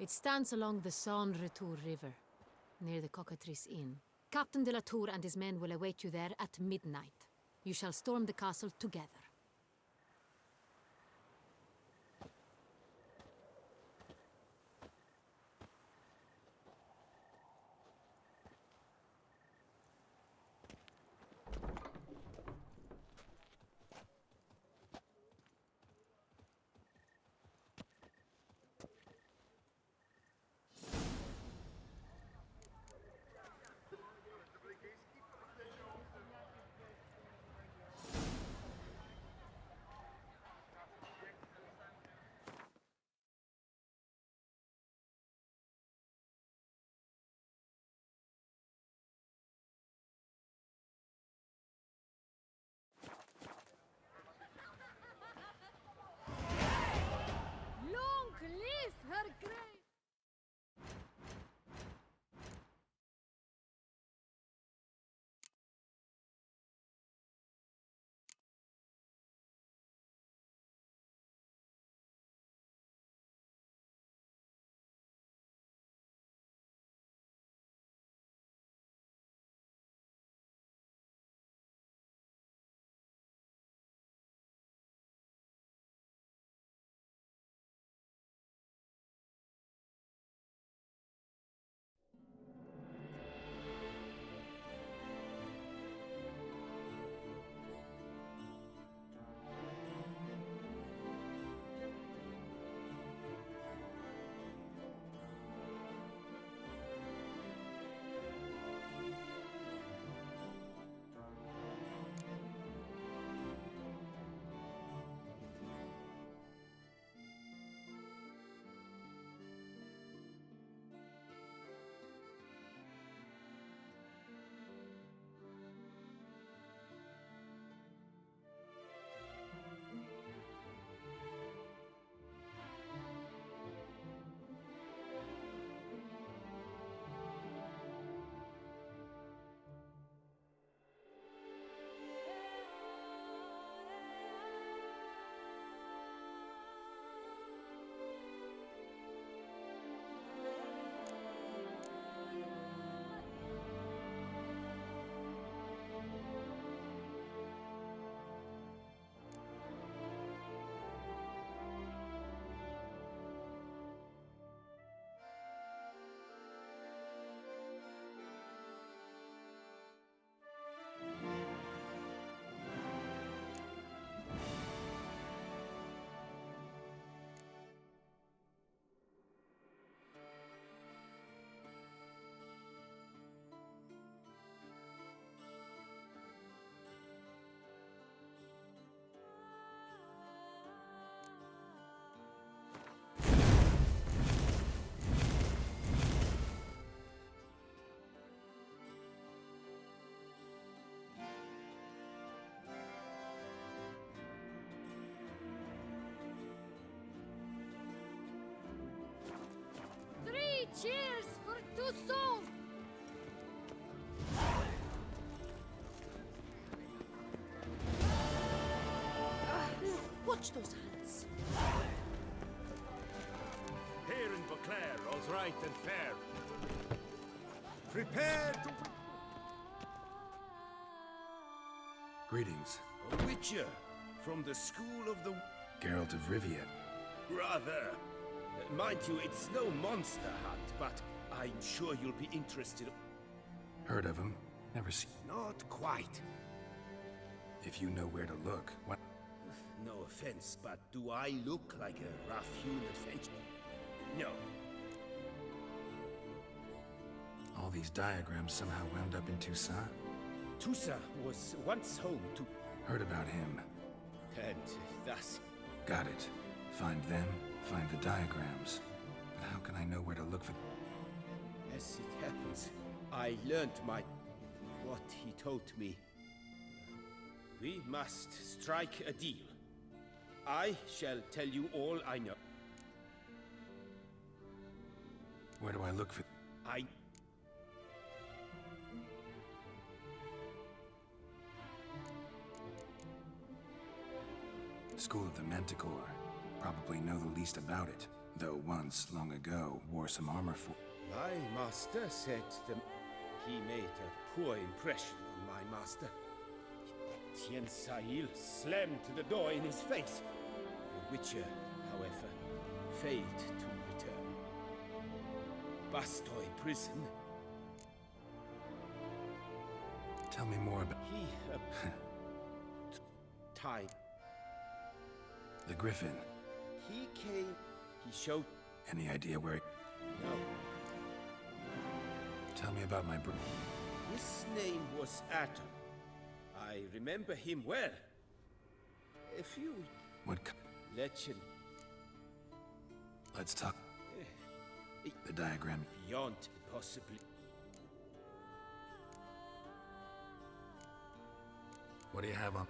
It stands along the Saône-Retour River, near the Cockatrice Inn. Captain de la Tour and his men will await you there at midnight. You shall storm the castle together. Watch those hands. Here in Beauclair, all's right and fair. Prepare to... Greetings. A witcher from the school of the... Geralt of Rivia. Rather. Mind you, it's no monster hunt, but I'm sure you'll be interested. Heard of him? Never seen. Not quite. If you know where to look, what? No offense, but do I look like a rough-hewn adventurer? No. All these diagrams somehow wound up in Toussaint? Toussaint was once home to... Heard about him. And thus... Got it. Find them, find the diagrams. But how can I know where to look for... As it happens, I learned what he told me. We must strike a deal. I shall tell you all I know. Where do I look for... School of the Manticore. Probably know the least about it. Though once, long ago, wore some armor for... My master said he made a poor impression on my master. Tien Sahil slammed the door in his face. The Witcher, however, failed to return. Bastoy prison. Tell me more about... He... time. The Griffin. He came... He showed... Any idea where... No. Tell me about my His name was Atom. I remember him well. A few... What... Legend. Let's talk. The diagram. Beyond, possibly. What do you have on...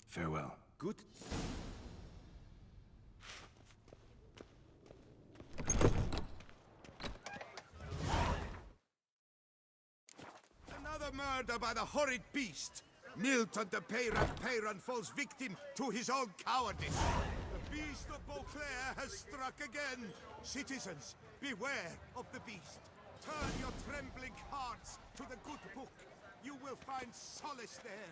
Farewell. Good. Another murder by the horrid beast. Nilton de Peyran falls victim to his own cowardice. beast of Beauclair has struck again. Citizens, beware of the beast. Turn your trembling hearts to the good book. You will find solace there.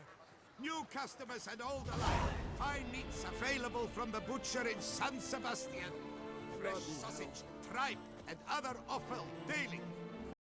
New customers and old alike. Fine meats available from the butcher in San Sebastian. Fresh sausage, tripe, and other offal daily.